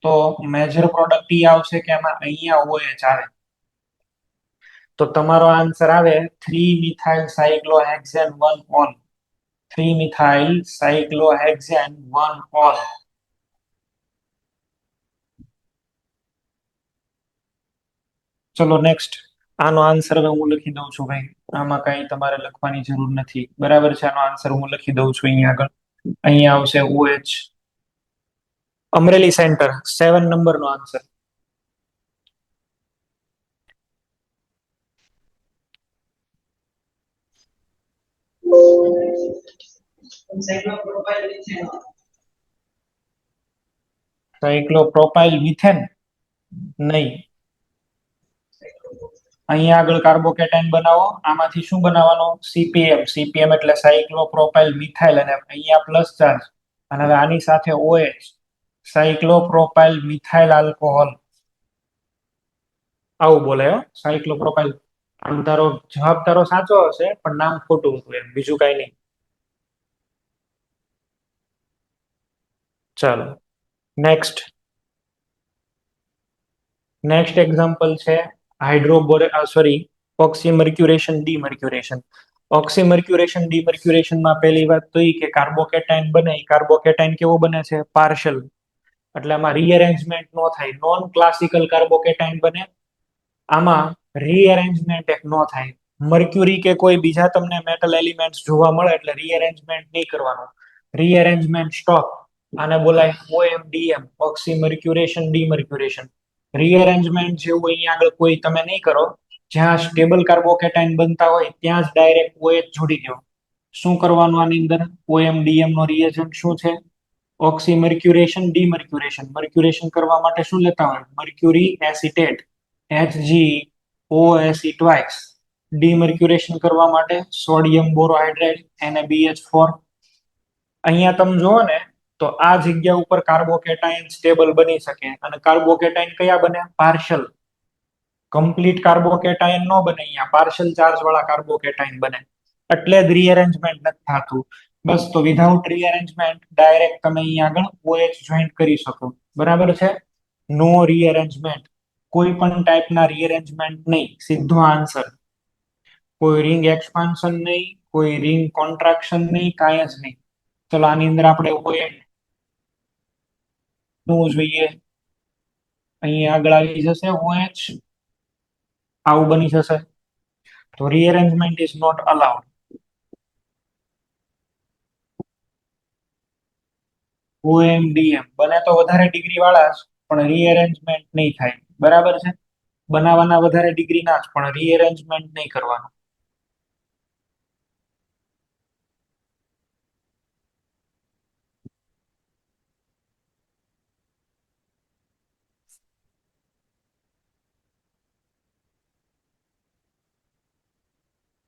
તો મેજર પ્રોડક્ટ ઈ આવશે કે એમાં અહીંયા OH આવે. તો તમારો આન્સર આવે 3-methyl cyclohexane 1-ol. 3-methyl cyclohexane 1-ol. ચલો નેક્સ્ટ. આનો આન્સર હવે હું લખી દઉં છું ભાઈ. આમાં કઈ તમારે લખવાની જરૂર નથી. બરાબર છે. આનો આન્સર હું લખી દઉં છું અહીંયા આગળ. અહીંયા આવશે OH. અમરેલી સેન્ટર 7 નંબરનો આન્સર. સાયક્લોપ્રોપાઇલ મિથેન નહીં. અહીંયા આગળ કાર્બોકેટાઇન બનાવો. આમાંથી શું બનાવવાનો CPM. CPM એટલે સાયક્લોપ્રોપાઇલ મિથાઇલ અને અહીંયા પ્લસ ચાર્જ અને હવે આની સાથે OH સાયક્લોપ્રોપાઇલ મિથાઇલ આલ્કોહોલ. આવું બોલે હો સાયક્લોપ્રોપાઇલ. આમ તારો જવાબ તારો સાચો હશે પણ નામ ખોટું હતું એમ, બીજું કઈ નહીં. ચાલો નેક્સ્ટ. નેક્સ્ટ એક્ઝામ્પલ છે ઓક્સીમર્ક્યુરેશન ડીમર્ક્યુરેશન. ઓક્સીમર્ક્યુરેશન ડીમર્ક્યુરેશન માં પહેલી વાત તો એ કે કાર્બોકેટાઇન બને. કાર્બોકેટાઇન કેવો બને છે પાર્શલ. એટલે આમાં રીઅરેન્જમેન્ટ નો થાય. નોન ક્લાસિકલ કાર્બોકેટાઇન બને. આમાં રીઅરેન્જમેન્ટ એક નો થાય. મર્ક્યુરી કે કોઈ બીજા તમને મેટલ એલિમેન્ટ્સ જોવા મળે એટલે રીઅરેન્જમેન્ટ નહીં કરવાનું. રીઅરેન્જમેન્ટ સ્ટોપ. આને બોલાય OMDM, ઓક્સીમર્ક્યુરેશન ડીમર્ક્યુરેશન. રીઅરેન્જમેન્ટ જેવું અહીંયા આગળ કોઈ તમે નહીં કરો. જ્યાં સ્ટેબલ કાર્બોકેટાઇન બનતા હોય ત્યાં જ ડાયરેક્ટ OH જોડી દો. શું કરવાનું આની અંદર OMDM નો રિએજન્ટ શું છે ઓક્સીમર્ક્યુરેશન ડીમર્ક્યુરેશન. મર્ક્યુરેશન કરવા માટે શું લેતા હોય મર્ક્યુરી એસિટેટ HgOSe ટ્વાઇસ. ડીમર્ક્યુરેશન કરવા માટે સોડિયમ બોરોહાઇડ્રેટ NaBH4. અહીંયા તમે જુઓ ને તો આ જગ્યા ઉપર કાર્બોકેટાઇન સ્ટેબલ બની શકે અને કાર્બોકેટાઇન કયા બને પાર્શલ. કમ્પ્લીટ કાર્બોકેટાઇન નો બને. અહીંયા પાર્શલ ચાર્જ વાળા કાર્બોકેટાઇન બને. એટલે જ રીઅરેન્જમેન્ટ નથી થતું. બસ તો વિધાઉટ રીઅરેન્જમેન્ટ ડાયરેક્ટ તમે અહીંયા આગળ OH જોઈન્ટ કરી શકો. બરાબર છે. નો રીઅરેન્જમેન્ટ. કોઈ પણ ટાઈપના રીઅરેન્જમેન્ટ નહીં. સીધો આન્સર. કોઈ રિંગ એક્સપાન્શન નહીં, કોઈ રિંગ કોન્ટ્રાક્શન નહીં, કાંઈ જ નહીં. ચલો આની અંદર આપણે OH નું જોઈએ. અહીંયા આગળ આવી જશે OH. આવું બની જશે. તો રીઅરેન્જમેન્ટ ઇઝ નોટ અલાઉડ. OMDM બને તો વધારે ડિગ્રી વાળા જ પણ રીઅરેન્જમેન્ટ નહીં થાય. બરાબર છે. બનાવવાના વધારે ડિગ્રી ના જ પણ રીઅરેન્જમેન્ટ નહીં કરવાનું.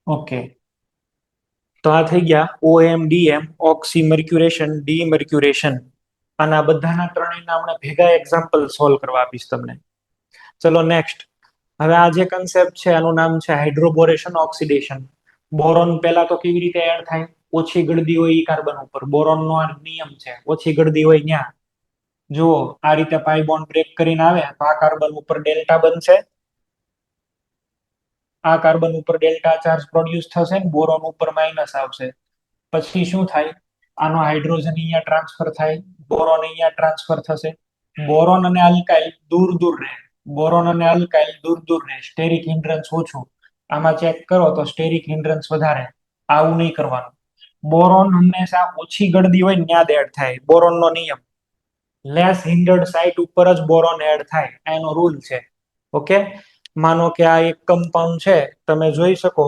ઓકે, તો આ થઈ ગયા ઓએમ ડીએમ, ઓક્સીમર્ક્યુરેશન, ડીમર્ક્યુરેશન. આના બધાના ત્રણેયના હમણાં ભેગા એક્ઝામ્પલ સોલ્વ કરવા આપીશ તમને. ચલો નેક્સ્ટ. હવે આ જે કન્સેપ્ટ છે આનું નામ છે હાઇડ્રોબોરેશન ઓક્સિડેશન. બોરોન પહેલા તો કેવી રીતે એડ થાય? ઓછી ગળદી હોય ઈ કાર્બન ઉપર. બોરોનનો આ નિયમ છે, ઓછી ગળદી હોય ત્યાં. જુઓ આ રીતે પાઈ બોન્ડ બ્રેક કરીને આવે તો આ કાર્બન ઉપર ડેલ્ટા બનશે, આ કાર્બન ઉપર ડેલ્ટા ચાર્જ પ્રોડ્યુસ થશે, બોરોન ઉપર માઇનસ આવશે. પછી શું થાય? આનો હાઇડ્રોજન અહીંયા ટ્રાન્સફર થાય, બોરોન અહીંયા ટ્રાન્સફર થશે. બોરોન અને અલ્કાઇલ દૂર દૂર રહે, બોરોન અને અલ્કાઇલ દૂર દૂર રહે, સ્ટેરિક હિન્ડ્રન્સ ઓછું. આમાં ચેક કરો તો સ્ટેરિક હિન્ડ્રન્સ વધારે. આવું નહીં કરવાનું. બોરોન હંમેશા ઓછી ગળદી હોય ને ત્યાં એડ થાય, બોરોનનો નિયમ. લેસ હિન્ડર્ડ સાઇટ ઉપર જ બોરોન એડ થાય, એનો રૂલ છે. ઓકે, માનો કે આ એક કમ્પાઉન્ડ છે, તમે જોઈ શકો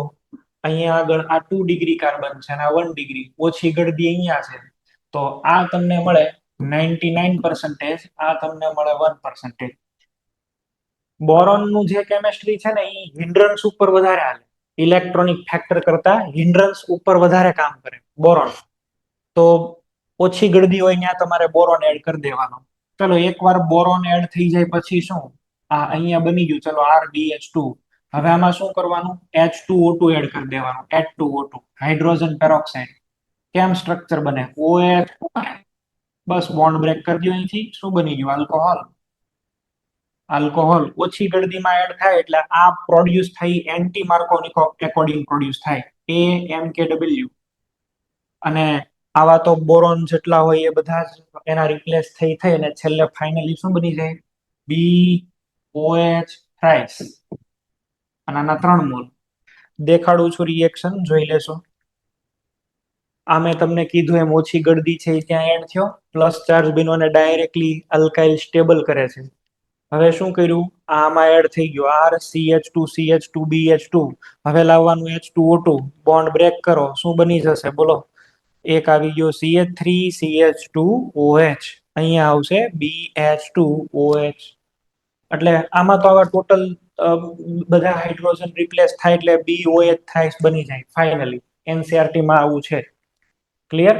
અહીંયા આગળ આ 2 ડિગ્રી કાર્બન છે અને આ 1 ડિગ્રી, ઓછી ગળદી અહીંયા છે. તો આ તમને મળે 99%, આ તમને મળે 1%. બોરોનનું જે કેમેસ્ટ્રી છે ને એ હિન્ડ્રન્સ ઉપર વધારે હાલે, ઇલેક્ટ્રોનિક ફેક્ટર કરતા હિન્ડ્રન્સ ઉપર વધારે કામ કરે બોરોન. તો ઓછી ગળદી હોય ત્યાં તમારે બોરોન એડ કરી દેવાનો. ચલો એકવાર બોરોન એડ થઈ જાય પછી શું? આ અહીંયા બની ગયું, ચલો RbH2. હવે આમાં શું કરવાનું? H2O2 એડ કરી દેવાનું, H2O2, હાઇડ્રોજન પેરોક્સાઇડ. કેમ સ્ટ્રક્ચર બને? OH. બસ બોન્ડ બ્રેક કરી દો અહીંથી, શું બની ગયું? આલ્કોહોલ. આલ્કોહોલ ઓછી ગળદીમાં એડ થાય એટલે આ પ્રોડ્યુસ થઈ એન્ટી માર્કોનિક એકોર્ડિંગ પ્રોડ્યુસ થાય, AMKW. અને આવા તો બોરોન જેટલા હોય એ બધા જ એના રિપ્લેસ થઈ અને છેલ્લે ફાઇનલી શું બની જાય? BOH thrice. અને આના 3 મોલ. દેખાડું છું રિએક્શન, જોઈ લેશો. આ મેં તમને કીધું એમ ઓછી ગળદી છે ત્યાં એડ થયો, પ્લસ ચાર્જ બન્યો અને ડાયરેક્ટલી અલ્કાઇલ સ્ટેબલ કરે છે. હવે શું કર્યું? આમાં એડ થઈ ગયો RCH2CH2BH2. હવે લાવવાનું H2O2, બોન્ડ બ્રેક કરો, શું બની જશે બોલો? એક આવી ગયો CH3CH2OH, અહીંયા આવશે BH2OH. એટલે આમાં તો આવા ટોટલ બધા હાઇડ્રોજન રિપ્લેસ થાય એટલે BOH થ્રાઇસ બની જાય ફાઇનલી. NCERT માં આવું છે. ક્લિયર?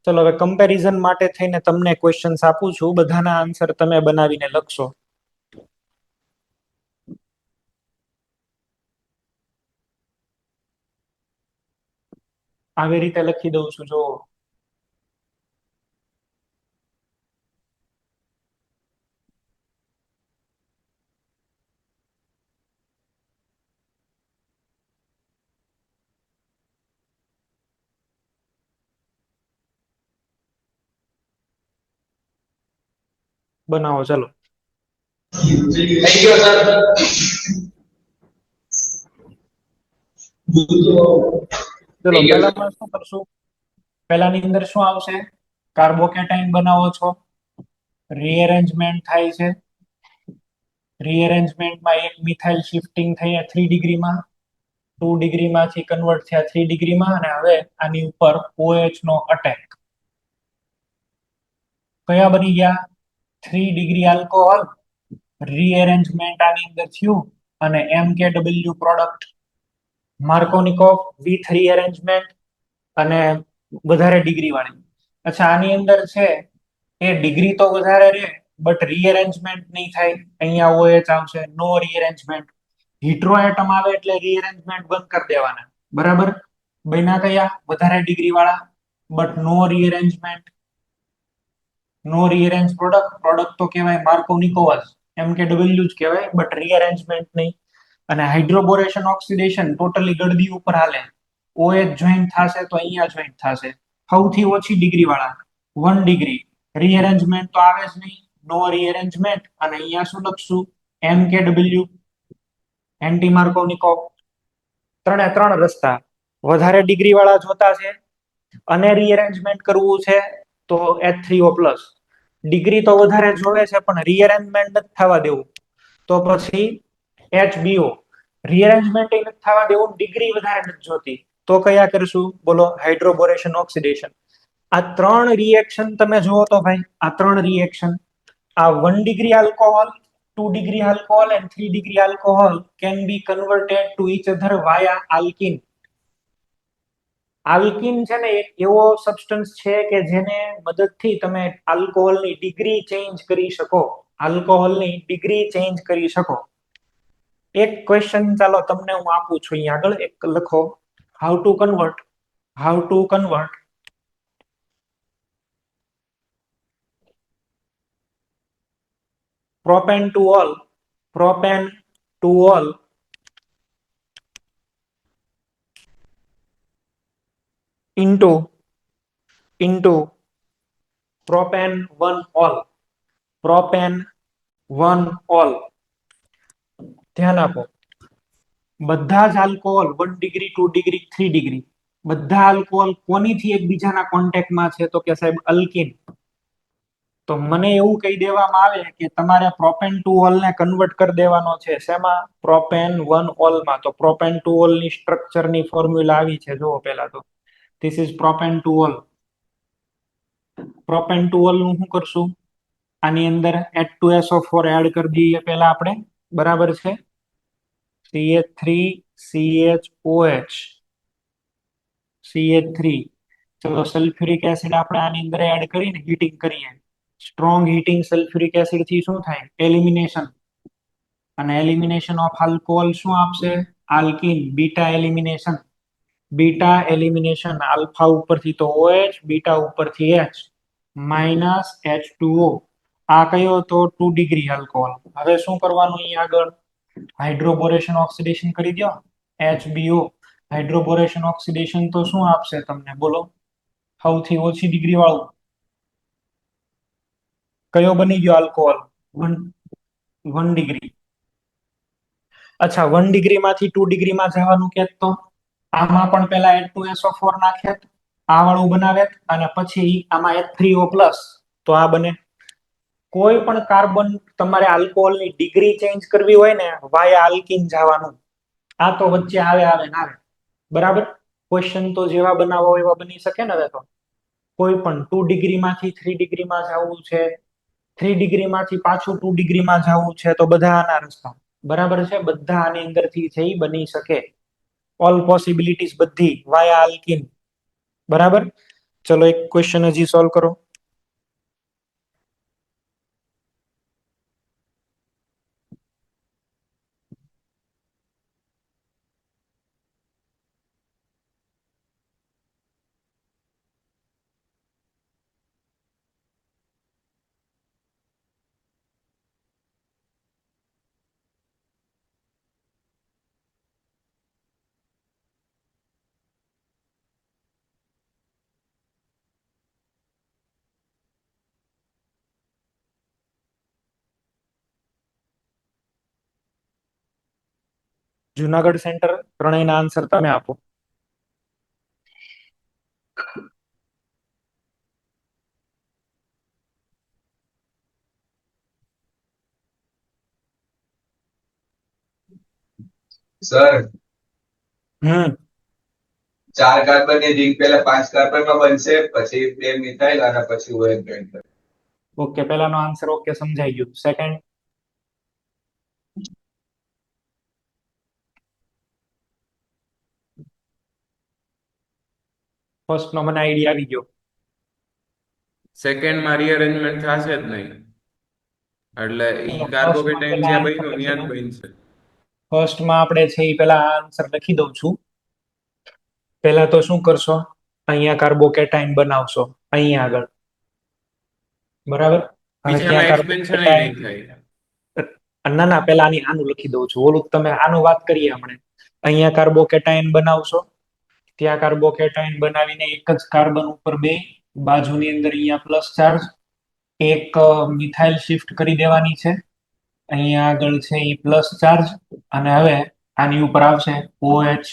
ચલો હવે કમ્પેરિઝન માટે થઈને તમને ક્વેશ્ચન્સ આપું છું, બધાના આન્સર તમે બનાવીને લખશો. આવી રીતે લખી દઉં છું, જો બનાવો. ચલો Thank you, sir. ચલો પહેલામાં શું કરશું? પહેલાની અંદર શું આવશે? કાર્બોકેટાઇન બનાવો છો, રીઅરેન્જમેન્ટ થાય છે. રીઅરેન્જમેન્ટમાં એક મિથાઇલ શિફ્ટિંગ થઈ 3 ડિગ્રીમાં, 2 ડિગ્રીમાંથી કન્વર્ટ થયા 3 ડિગ્રીમાં, અને હવે આની ઉપર OH નો અટેક. કયા બની ગયા? 3 ડિગ્રી આલ્કોહોલ. રીઅરેન્જમેન્ટ આની અંદર થયું અને MKW પ્રોડક્ટ, માર્કોનિકોવ વિથ રીઅરેન્જમેન્ટ અને વધારે ડિગ્રી વાળી. અચ્છા, આની અંદર છે એ ડિગ્રી તો વધારે રહે બટ રીઅરેન્જમેન્ટ નહીં થાય, અહીંયા OH આવશે, નો રીઅરેન્જમેન્ટ. હીટ્રો એટમ આવે એટલે રીઅરેન્જમેન્ટ બંધ કરી દેવાના, બરાબર? બન્યા કયા? વધારે ડિગ્રી વાળા, but no rearrangement. No rearrange product તો કહેવાય માર્કોનિકોવ જ, MKW જ કહેવાય, બટ રીઅરેન્જમેન્ટ નહીં. અને હાઇડ્રોબોરેશન ઓક્સિડેશન ટોટલી ગળદી ઉપર હાલે. OH જોઈન્ટ થશે તો અહીંયા જોઈન્ટ થશે. સૌથી ઓછી ડિગ્રી વાળા 1 ડિગ્રી, રીઅરેન્જમેન્ટ તો આવે જ નહીં, નો રીઅરેન્જમેન્ટ. અને અહીંયા શું લખશું? MKW, anti માર્કોનિકોવ. 3 રસ્તા. વધારે ડિગ્રી વાળા જોતા છે અને રીઅરેન્જમેન્ટ કરવું છે તો H3O+. ડિગ્રી તો વધારે જોવે છે પણ રીઅરેન્જમેન્ટ નથી થવા દેવું તો પછી HBO. રીઅરેન્જમેન્ટ નથી થવા દેવું, ડિગ્રી વધારે નથી જોતી તો કયા કરશું બોલો? હાઇડ્રોબોરેશન ઓક્સિડેશન. આ 3 રિએક્શન તમે જુઓ તો ભાઈ, આ 3 રિએક્શન, આ 1 degree alcohol, 2 degree alcohol and 3 degree alcohol can be converted to each other via alkene. Alkyne છે ને એક એવો સબસ્ટન્સ છે કે જેને મદદથી તમે આલ્કોહોલની ડિગ્રી ચેન્જ કરી શકો. આલ્કોહોલની ડિગ્રી ચેન્જ કરી શકો. એક ક્વેશ્ચન ચાલો તમને હું આપું છું અહીંયા આગળ, એક લખો. How to convert propane to all into propane 1 all. ધ્યાન આપો. બધા જ આલ્કોહોલ 1 ડિગ્રી 2 ડિગ્રી 3 ડિગ્રી બધા આલ્કોહોલ કોનીથી એકબીજાના કોન્ટેક્ટમાં છે? તો કે સાહેબ અલ્કિન. તો મને એવું કહી દેવામાં આવે કે તમારે પ્રોપેન ટુ ઓલ ને કન્વર્ટ કરી દેવાનો છે. શેમાં? પ્રોપેન 1 ઓલ માં. તો પ્રોપેન ટુ ઓલ ની સ્ટ્રક્ચર ની ફોર્મ્યુલા આવી છે, જુઓ પહેલા તો. This is propane two all. Propane two all નું શું કરશું? આની અંદર H2SO4 એડ કરી દઈએ પહેલા આપણે, બરાબર છે. CH3 ચલો સલ્ફ્યુરિક એસિડ આપણે આની અંદર એડ કરીને હીટિંગ કરીએ. સ્ટ્રોંગ હીટિંગ સલ્ફ્યુરિક એસિડ થી શું થાય? એલિમિનેશન. અને એલિમિનેશન ઓફ આલ્કોહોલ શું આપશે? આલ્કિન. Beta elimination. આલ્ફા ઉપરથી તો OH, બીટા ઉપરથી H માઇનસ H2O. આ કયો તો 2 ડિગ્રી આલ્કોહોલ. હવે શું કરવાનું અહીંયા આગળ? હાઇડ્રોબોરેશન ઓક્સિડેશન કરી દો. HBO. હાઇડ્રોબોરેશન ઓક્સિડેશન તો શું આપશે તમને? બોલો. સૌથી ઓછી ડિગ્રી વાળું કયો બની ગયો આલ્કોહોલ? 1 ડિગ્રી. અચ્છા, 1 ડિગ્રી માંથી 2 ડિગ્રીમાં જવાનું કે તો આમાં પણ પહેલા H2SO4 નાખે, આ વાળું બનાવે, અને પછી આમાં H3O+. તો આ બને. કોઈ પણ કાર્બન તમારે આલ્કોહોલની ડિગ્રી ચેન્જ કરવી હોય ને, વાયા આલ્કિન જવાનું. આ તો વચ્ચે આવે. બરાબર. ક્વેશ્ચન તો જેવા બનાવો એવા બની શકે ને. હવે તો કોઈ પણ 2 ડિગ્રી માંથી 3 ડિગ્રીમાં જવું છે, 3 ડિગ્રી માંથી પાછું 2 ડિગ્રીમાં જવું છે, તો બધા આના રસ્તા. બરાબર છે. બધા આની અંદરથી છે ઈ બની શકે. ઓલ પોસિબિલિટીઝ બધી વાયા આલ્કિન. બરાબર. ચલો એક ક્વેશ્ચન હજી સોલ્વ કરો. જુનાગઢ સેન્ટર, ત્રણેયના આન્સર તમે આપો. સર, હમ 4 કાર્બન ની રિંગ પહેલા 5 કાર્બન માં બનશે, પછી 2 મિથાઇલ અને પછી OH જોઈન્ટ થશે. ઓકે, પહેલાનો આન્સર ઓકે, સમજાઈ ગયું. સેકન્ડ? ફર્સ્ટ નો મને આઈડિયા આવી ગયો. સેકન્ડ માં રીઅરેન્જમેન્ટ થશે જ નહીં, એટલે ઈ કાર્બોકેટાઇન જ્યાં બન્યું ત્યાં જ બનશે. ફર્સ્ટમાં આપણે છે એ પેલા આન્સર લખી દઉં છું. પહેલા તો શું કરશો? અહીંયા કાર્બોકેટાઇન બનાવશો, અહીંયા આગળ. બરાબર. હવે બીજામાં ત્યાં એક્સપેન્શન કાર્બોકેટાઇન, નહીં થાય. ના પેલા આનું લખી દઉં છું. ઓલું તમે આનું વાત કરીએ આપણે. અહીંયા કાર્બોકેટાઇન બનાવશો, ત્યાં કાર્બોકેટાઇન બનાવીને એક જ કાર્બન ઉપર 2 બાજુની અંદર અહીંયા પ્લસ ચાર્જ, એક મિથાઇલ શિફ્ટ કરી દેવાની છે. અહીંયા આગળ છે એ પ્લસ ચાર્જ, અને હવે આની ઉપર આવશે OH.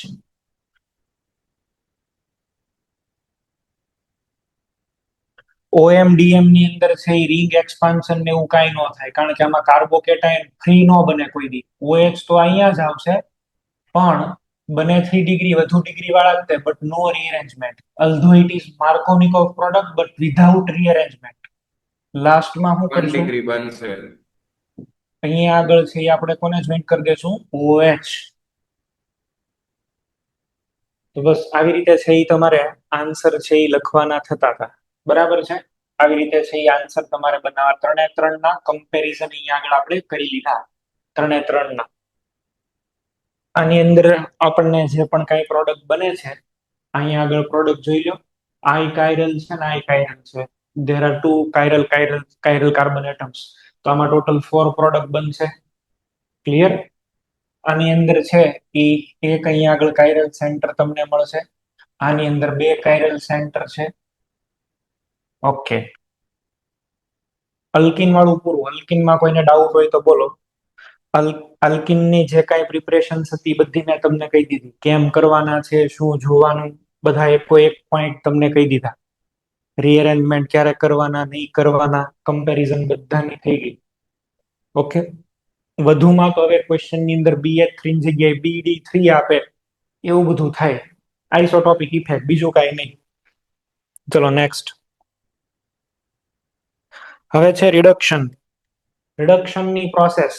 OMDM ની અંદર છે એ રિંગ એક્સપાન્શન ને એવું કાંઈ ન થાય, કારણ કે આમાં કાર્બોકેટાઇન ફ્રી નો બને કોઈ દી. OH તો અહીંયા જ આવશે, પણ બને 3 ડિગ્રી વધુ ડિગ્રી વાળા તે, but no rearrangement. although it is Markovnikov product but without rearrangement. લાસ્ટમાં શું 1 કરશું? ડિગ્રી બનશે. અહીંયા આગળ છે એ આપણે કોને જોઈન્ટ કરી દેશું? OH. તો બસ આવી રીતે છે એ તમારે આન્સર છે એ લખવાના થતા હતા. બરાબર છે? આવી રીતે છે એ આન્સર તમારે બનાવવા. 3 એ 3 ના કમ્પેરિઝન અહીંયા આગળ આપણે કરી લીધા. 3 એ 3 ના. આની અંદર આપણને જે પણ કઈ પ્રોડક્ટ બને છે, અહીંયા આગળ પ્રોડક્ટ જોઈ લો. આ કાયરલ છે ને આ કાયરલ છે. there are two chiral carbon atoms. તો આમાં ટોટલ 4 પ્રોડક્ટ બનશે. ક્લિયર? આની અંદર છે એ એક અહીંયા આગળ કાયરલ સેન્ટર તમને મળશે. આની અંદર 2 કાયરલ સેન્ટર છે. ઓકે. અલ્કિન વાળું પૂરું. અલ્કિનમાં કોઈને ડાઉટ હોય તો બોલો. અલ્કિનની જે કાંઈ પ્રિપરેશન હતી બધી મેં તમને કહી દીધી. કેમ કરવાના છે, શું જોવાનું, બધા એકો એક પોઈન્ટ તમને કહી દીધા. રીઅરેન્જમેન્ટ ક્યારે કરવાના, નહીં કરવાના, કમ્પેરિઝન બધાની થઈ ગઈ. ઓકે. વધુમાં તો હવે ક્વેશ્ચનની અંદર BH3 ની જગ્યાએ BD3 આપે એવું બધું થાય. આઇસોટોપિક ઇફેક્ટ, બીજું કાંઈ નહીં. ચલો નેક્સ્ટ. હવે છે રિડક્શન. રિડક્શનની પ્રોસેસ.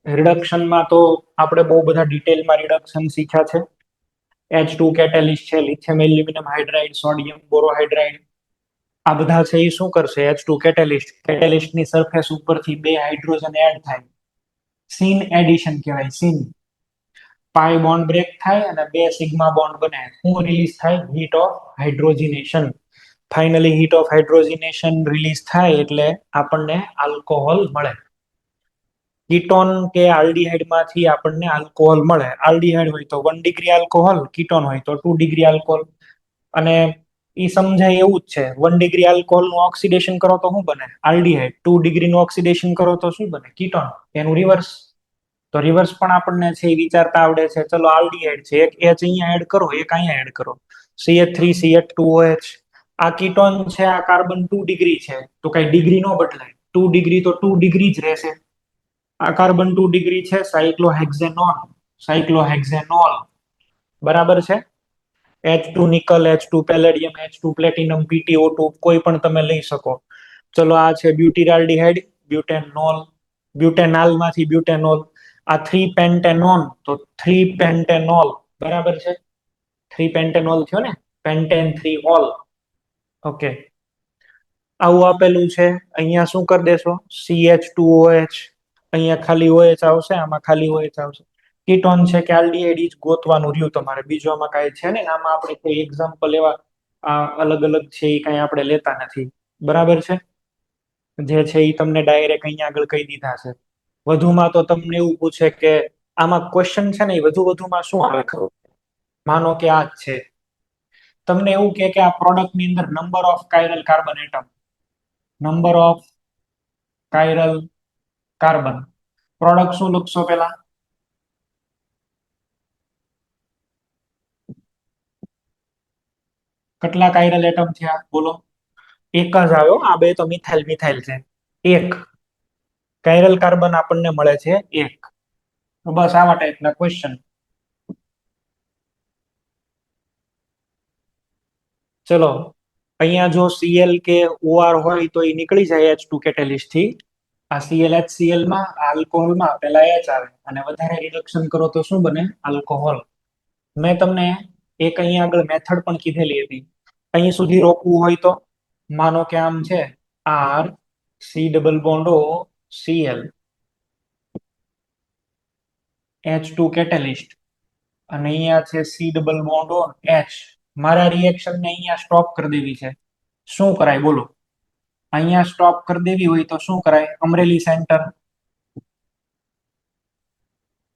રિડક્શનમાં તો આપણે બહુ બધા ડિટેલમાં રિડક્શન શીખ્યા છે. H2 કેટેલિસ્ટ છે, લિથિયમ એલ્યુમિનિયમ હાઇડ્રાઇડ, સોડિયમ બોરોહાઇડ્રાઇડ, આ બધા છે એ શું કરશે? H2 catalyst. કેટેલિસ્ટની સરફેસ ઉપરથી 2 હાઇડ્રોજન એડ થાય. સીન એડિશન કહેવાય. સીન. પાઈ બોન્ડ બ્રેક થાય અને 2 સિગ્મા બોન્ડ બને. શું રિલીઝ થાય? Heat of hydrogenation. Finally heat of hydrogenation release થાય એટલે આપણને આલ્કોહોલ મળે. કીટોન કે આલ્ડીહાઇડ માંથી આપણને આલ્કોહોલ મળે. આલ્ડીહાઇડ હોય તો 1 ડિગ્રી આલ્કોહોલ, કીટોન હોય તો 2 ડિગ્રી આલ્કોહોલ. અને એ સમજાય એવું જ છે. 1 ડિગ્રી આલ્કોહોલ નું ઓક્સિડેશન કરો તો શું બને? આલ્ડીહાઇડ. 2 ડિગ્રી નું ઓક્સિડેશન કરો તો શું બને? કીટોન. એનું રિવર્સ. તો રિવર્સ પણ આપણને છે એ વિચારતા આવડે છે. ચલો આલ્ડીહાઇડ છે, એક H અહીંયા એડ કરો, એક અહીંયા એડ કરો. CH3CH2OH. આ કીટોન છે, આ કાર્બન 2 ડિગ્રી છે, તો કઈ ડિગ્રી નો બદલાય. 2 ડિગ્રી તો 2 ડિગ્રી જ રહેશે. આ કાર્બન 2 ડિગ્રી છે, સાયક્લોહેક્ઝેનોન, સાયક્લોહેક્ઝેનોલ. બરાબર છે? H2 nickel, H2 palladium, H2 platinum, PTO2 કોઈ પણ તમે લઈ શકો. ચલો આ છે બ્યુટિરાલ્ડિહાઇડ, બ્યુટેનોલ. બ્યુટેનાલ માંથી બ્યુટેનોલ. આ 3 પેન્ટેનોન, તો 3 પેન્ટેનોલ. બરાબર છે? 3 પેન્ટેનોલ થયો ને? Pentane 3 all. ઓકે. આવું આપેલું છે. અહીંયા શું કરી દેશો? CH2OH. અહીંયા ખાલી OH આવશે, આમાં ખાલી OH આવશે. કીટોન છે કે આલ્ડીહાઇડ ગોતવાનું રહ્યું તમારે. બીજું આમાં કાંઈ છે ને. આમાં આપણે કોઈ એક્ઝામ્પલ એવા અલગ અલગ છે એ કાંઈ આપણે લેતા નથી. બરાબર છે? જે છે એ તમને ડાયરેક્ટ અહીંયા આગળ કહી દીધા છે. વધુમાં તો તમને એવું પૂછે કે આમાં ક્વેશ્ચન છે ને એ વધુમાં શું આવે ખબર? માનો કે આ જ છે. તમને એવું કે આ પ્રોડક્ટની અંદર number of chiral carbon atom, number of chiral carbon. Product શું લખશો પેલા? કેટલા કાયરલ એટમ થયા બોલો? એક જ આવ્યો. આ બે તો મિથાઇલ મિથાઇલ છે. એક કાયરલ કાર્બન આપણને મળે છે, એક. બસ આવા ટાઈપના ક્વેશ્ચન. ચલો અહીંયા જો Cl કે OR હોય તો એ નીકળી જાય H2 કેટેલિસ્ટ થી. આ Cl HCl માં, આલ્કોહોલમાં પહેલા H આવે અને વધારે રિડક્શન કરો તો શું બને? આલ્કોહોલ. મેં તમને એક અહીંયા આગળ મેથડ પણ કીધેલી હતી. અહીં સુધી રોકવું હોય તો માનો કે આમ છે R C double bond O Cl H2 catalyst અને અહીંયા છે C double bond O H. મારા રિએક્શન ને અહીંયા સ્ટોપ કરી દેવી છે. શું કરાય બોલો? અહીંયા સ્ટોપ કરી દેવી હોય તો શું કરાય? અમરેલી સેન્ટર.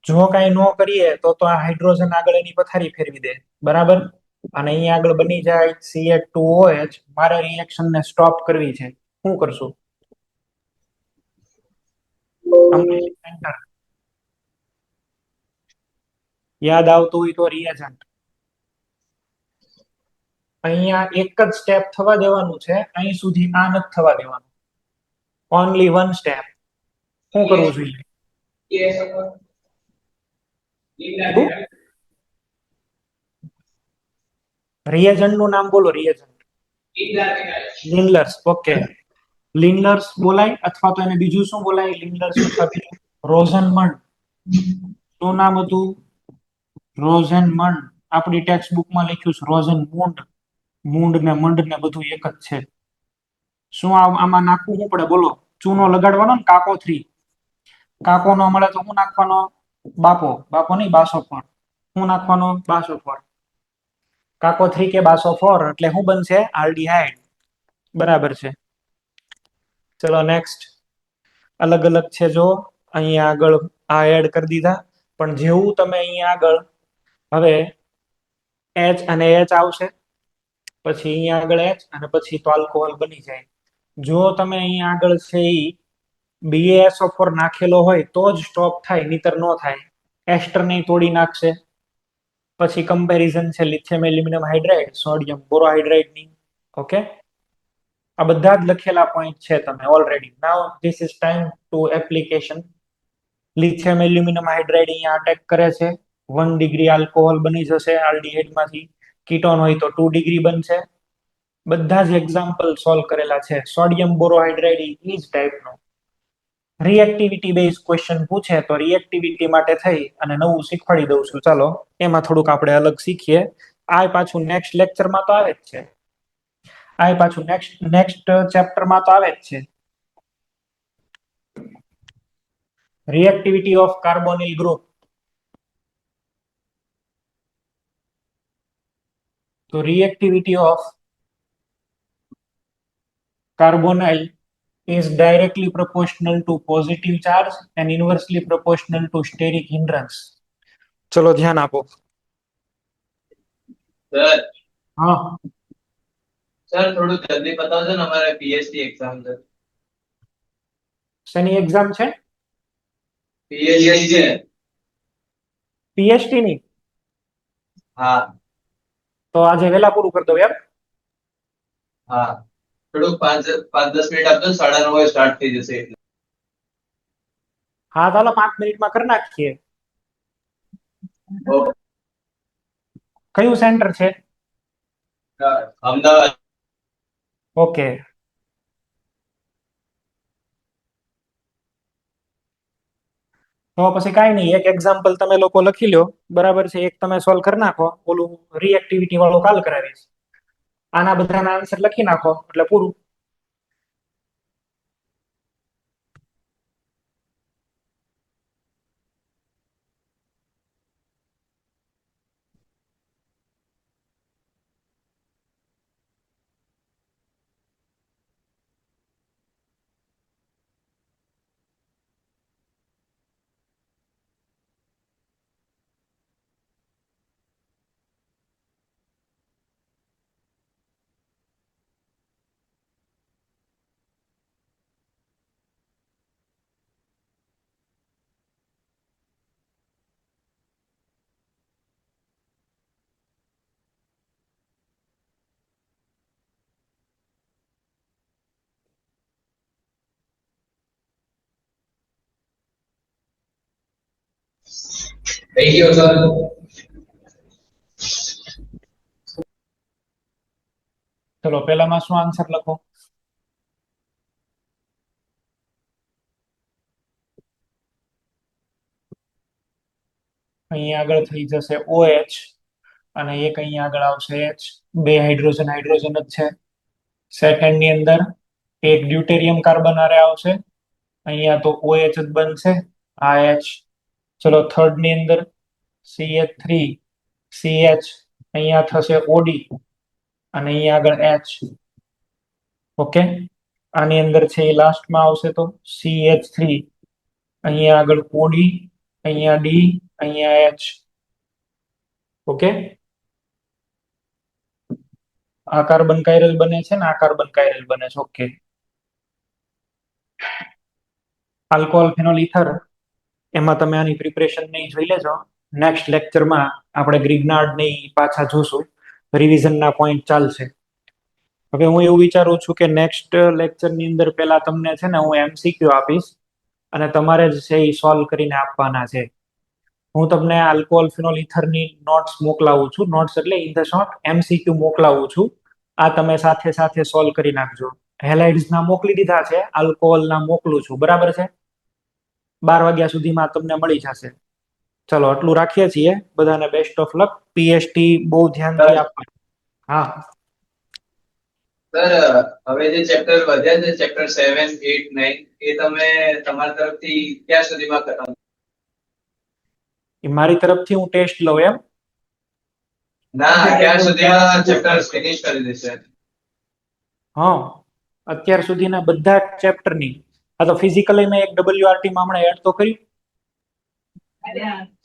જો કાંઈ ન કરીએ તો આ હાઇડ્રોજન આગળ એની પથારી ફેરવી દે. બરાબર? અને અહીંયા આગળ બની જાય CH2OH. મારે રિએક્શન ને સ્ટોપ કરવી છે. શું કરશું? અમરેલી સેન્ટર. યાદ આવતું હોય તો રિએજન્ટ. અહીંયા એક જ સ્ટેપ થવા દેવાનું છે. અહીં સુધી આ નથી થવા દેવાનું. Only one step. શું કરવું જોઈએ? રિએજન્ટ નું નામ બોલો. રિએજન્ટ લિનલર્સ. ઓકે. લિનલર્સ બોલાય અથવા તો એને બીજું શું બોલાય? લિનલર્સ અથવા રોઝનમન્ડ. શું નામ હતું? રોઝનમન્ડ. આપણી ટેક્સ્ટ બુકમાં લખ્યું છે રોઝન મૂંડ. મૂંડ ને મંડ ને બધું એક જ છે. શું આમાં નાખવું શું પડે બોલો? ચૂનો લગાડવાનો ને કાકો 3. કાકો નો મળે તો શું નાખવાનો? બાપો. બાપો નહીં, બાસોફોર. શું નાખવાનો? બાસોફોર. કાકો 3 કે બાસોફોર એટલે શું બનશે? આલ્ડીહાઇડ. બરાબર છે. ચલો નેક્સ્ટ. અલગ અલગ છે જો અહીંયા આગળ આ એડ કરી દીધા, પણ જેવું તમે અહીંયા આગળ હવે H અને H આવશે, પછી અહીંયા આગળ H અને પછી તો આલ્કોહોલ બની જાય. જો તમે અહીંયા આગળ છે ઈ BaSO4 નાખેલો હોય તો જ સ્ટોપ થાય, નહીતર ન થાય. એસ્ટર ને તોડી નાખશે. પછી કમ્પેરિઝન છે લિથિયમ એલ્યુમિનિયમ હાઇડ્રાઇડ, સોડિયમ બોરોહાઇડ્રાઇડ ની. ઓકે, આ બધા જ લખેલા પોઈન્ટ છે તમે already. Now this is time to application. Lithium aluminium hydride અહીંયા અટેક કરે છે. 1 ડિગ્રી આલ્કોહોલ બની જશે આલ્ડીહાઇડ માંથી. કીટોન હોય તો 2 ડિગ્રી બનશે. બધા જ એક્ઝામ્પલ સોલ્વ કરેલા છે. સોડિયમ બોરોહાઇડ્રાઇડ ઈ જ ટાઈપનો રિએક્ટિવિટી બેઝ ક્વેશ્ચન પૂછે તો રિએક્ટિવિટી માટે થઈ અને નવું શીખવાડી દઉં છું. ચાલો એમાં થોડુંક આપણે અલગ શીખીએ. આ પાછું નેક્સ્ટ લેક્ચરમાં તો આવે જ છે. આ પાછું નેક્સ્ટ ચેપ્ટરમાં તો આવે જ છે. Reactivity of carbonyl group. તો reactivity of carbonyl is directly proportional to positive charge and inversely proportional to steric hindrance. ચલો ધ્યાન આપો. સર હા સર થોડું જલ્દી બતાવજો ને, અમારે પીએચડી એક્ઝામ છે. શેની એક્ઝામ છે? પીએચડી છે. પીએચડી ની? હા તો આજે વહેલા પૂરું કરી દો યાર. હા થોડુંક 5-10 મિનિટ આપજો, 9:30 સ્ટાર્ટ થઈ જશે એટલે. હા ચાલો 5 મિનિટમાં કરી નાખીએ. ઓકે. કયું સેન્ટર છે? અમદાવાદ. ઓકે. તો પછી કાંઈ નહીં, એક એક્ઝામ્પલ તમે લોકો લખી લો. બરાબર છે, એક તમે સોલ્વ કરી નાખો. ઓલું રિએક્ટિવિટી વાળો કાલ કરાવીશ. આના બધાના આન્સર લખી નાખો એટલે પૂરું. થઈ ગયો સર. ચલો પહેલામાં શું આન્સર લખો? અહીંયા આગળ થઈ જશે OH અને એક અહીંયા આગળ આવશે H. બે હાઇડ્રોજન હાઇડ્રોજન જ છે. સેકન્ડ ની અંદર એક ડ્યુટેરિયમ કાર્બન આરે આવશે. અહીંયા તો OH જ બનશે, આ H. ચલો થર્ડ ની અંદર CH3 CH, અહીંયા થશે OD અને અહીંયા આગળ H. ઓકે, આની અંદર છે એ લાસ્ટમાં આવશે તો CH3, અહીંયા આગળ OD, અહીંયા D, અહીંયા H. ઓકે, આ કાર્બન કાયરલ બને છે ને આ કાર્બન કાયરલ બને છે. ઓકે, આલ્કોહોલ ફેનોલ ઈથર, એમાં તમે આની પ્રિપરેશન નહીં જોઈ લેજો. નેક્સ્ટ લેક્ચરમાં આપણે ગ્રિગ્નાર્ડ ને પાછા જોશું, રિવિઝનના પોઈન્ટ ચાલશે. હવે હું એવું વિચારું છું કે નેક્સ્ટ લેક્ચરની અંદર પહેલા તમને છે ને હું MCQ આપીશ અને તમારે જ છે એ સોલ્વ કરીને આપવાના છે. હું તમને આલ્કોહોલ ફિનોલ ઇથરની નોટ્સ મોકલાવું છું. નોટ્સ એટલે ઇન ધ શોર્ટ MCQ મોકલાવું છું. આ તમે સાથે સાથે સોલ્વ કરી નાખજો. હેલાઇડ્સના મોકલી દીધા છે, આલ્કોહોલના મોકલું છું. બરાબર છે? 12 વાગ્યા સુધીમાં તમને મળી જશે. ચલો આટલું રાખીએ છીએ. બધાને બેસ્ટ ઓફ લક. પીએસટી બહુ ધ્યાનથી આપવાનું. હા સર હવે જે ચેપ્ટર વધ્યા છે ચેપ્ટર 7, 8, 9 એ તમે તમારા તરફથી ક્યાં સુધીમાં ખતમ? એ મારી તરફથી હું ટેસ્ટ લઉં એમ. ના, ક્યાં સુધીમાં ચેપ્ટર ફિનિશ કરી દેશે? હા અત્યાર સુધીના બધા ચેપ્ટરની. આ તો ફિઝિકલી મેં એક WRT માં હમણાં એડ તો કર્યું.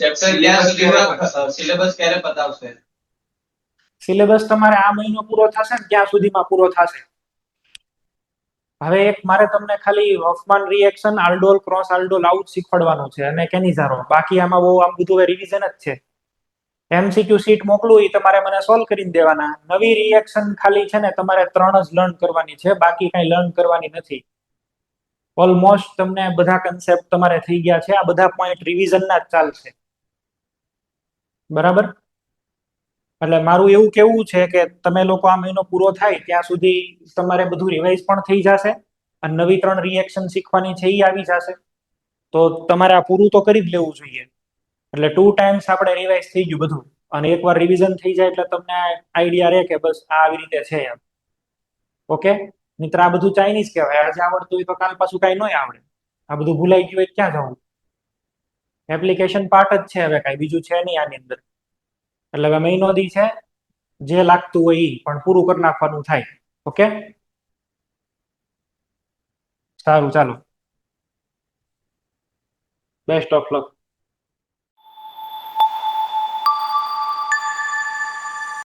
ચેપ્ટર ક્યાં સુધીમાં સિલેબસ ક્યારે પતાવશે? સિલેબસ તમારે આ મહિનો પૂરો થશે ને ત્યાં સુધીમાં પૂરો થશે. હવે એક મારે તમને ખાલી Hoffmann reaction, aldol, cross aldol આવું જ શીખવાડવાનું છે અને કેનિઝારો. બાકી આમાં બહુ આમ બધું રિવિઝન જ છે. MCQ શીટ મોકલું એ તમારે મને સોલ્વ કરીને દેવાના. નવી રિએક્શન ખાલી છે ને તમારે 3 જ લર્ન કરવાની છે, બાકી કઈ લર્ન કરવાની નથી. ઓલમોસ્ટ તમને બધા કન્સેપ્ટ તમારે થઈ ગયા છે. આ બધા પોઈન્ટ રિવિઝનના જ ચાલશે. બરાબર? એટલે મારું એવું કેવું છે કે તમે લોકો આ મહિનો પૂરો થાય ત્યાં સુધી તમારે બધું રિવાઇઝ પણ થઈ જશે અને નવી 3 રિએક્શન શીખવાની છે એ આવી જશે. તો તમારે આ પૂરું તો કરી જ લેવું જોઈએ. એટલે 2 ટાઈમ્સ આપણે રિવાઇઝ થઈ ગયું બધું. અને એકવાર રિવિઝન થઈ જાય એટલે તમને આઈડિયા રહે કે બસ આ આવી રીતે છે એમ. ઓકે મિત્ર, આ બધું ચાઇનીઝ કહેવાય. આજે આવડતું હોય તો કાલ પાછું કઈ નહીં આવડે. આ બધું ભૂલાઈ ગયું હોય ક્યાં જવું? એપ્લિકેશન પાર્ટ જ છે, હવે કઈ બીજું છે નહીં આની અંદર. એટલે હવે મહિનો દી છે, જે લાગતું હોય એ પણ પૂરું કરી નાખવાનું થાય. ઓકે સારું ચાલો, બેસ્ટ ઓફ લક.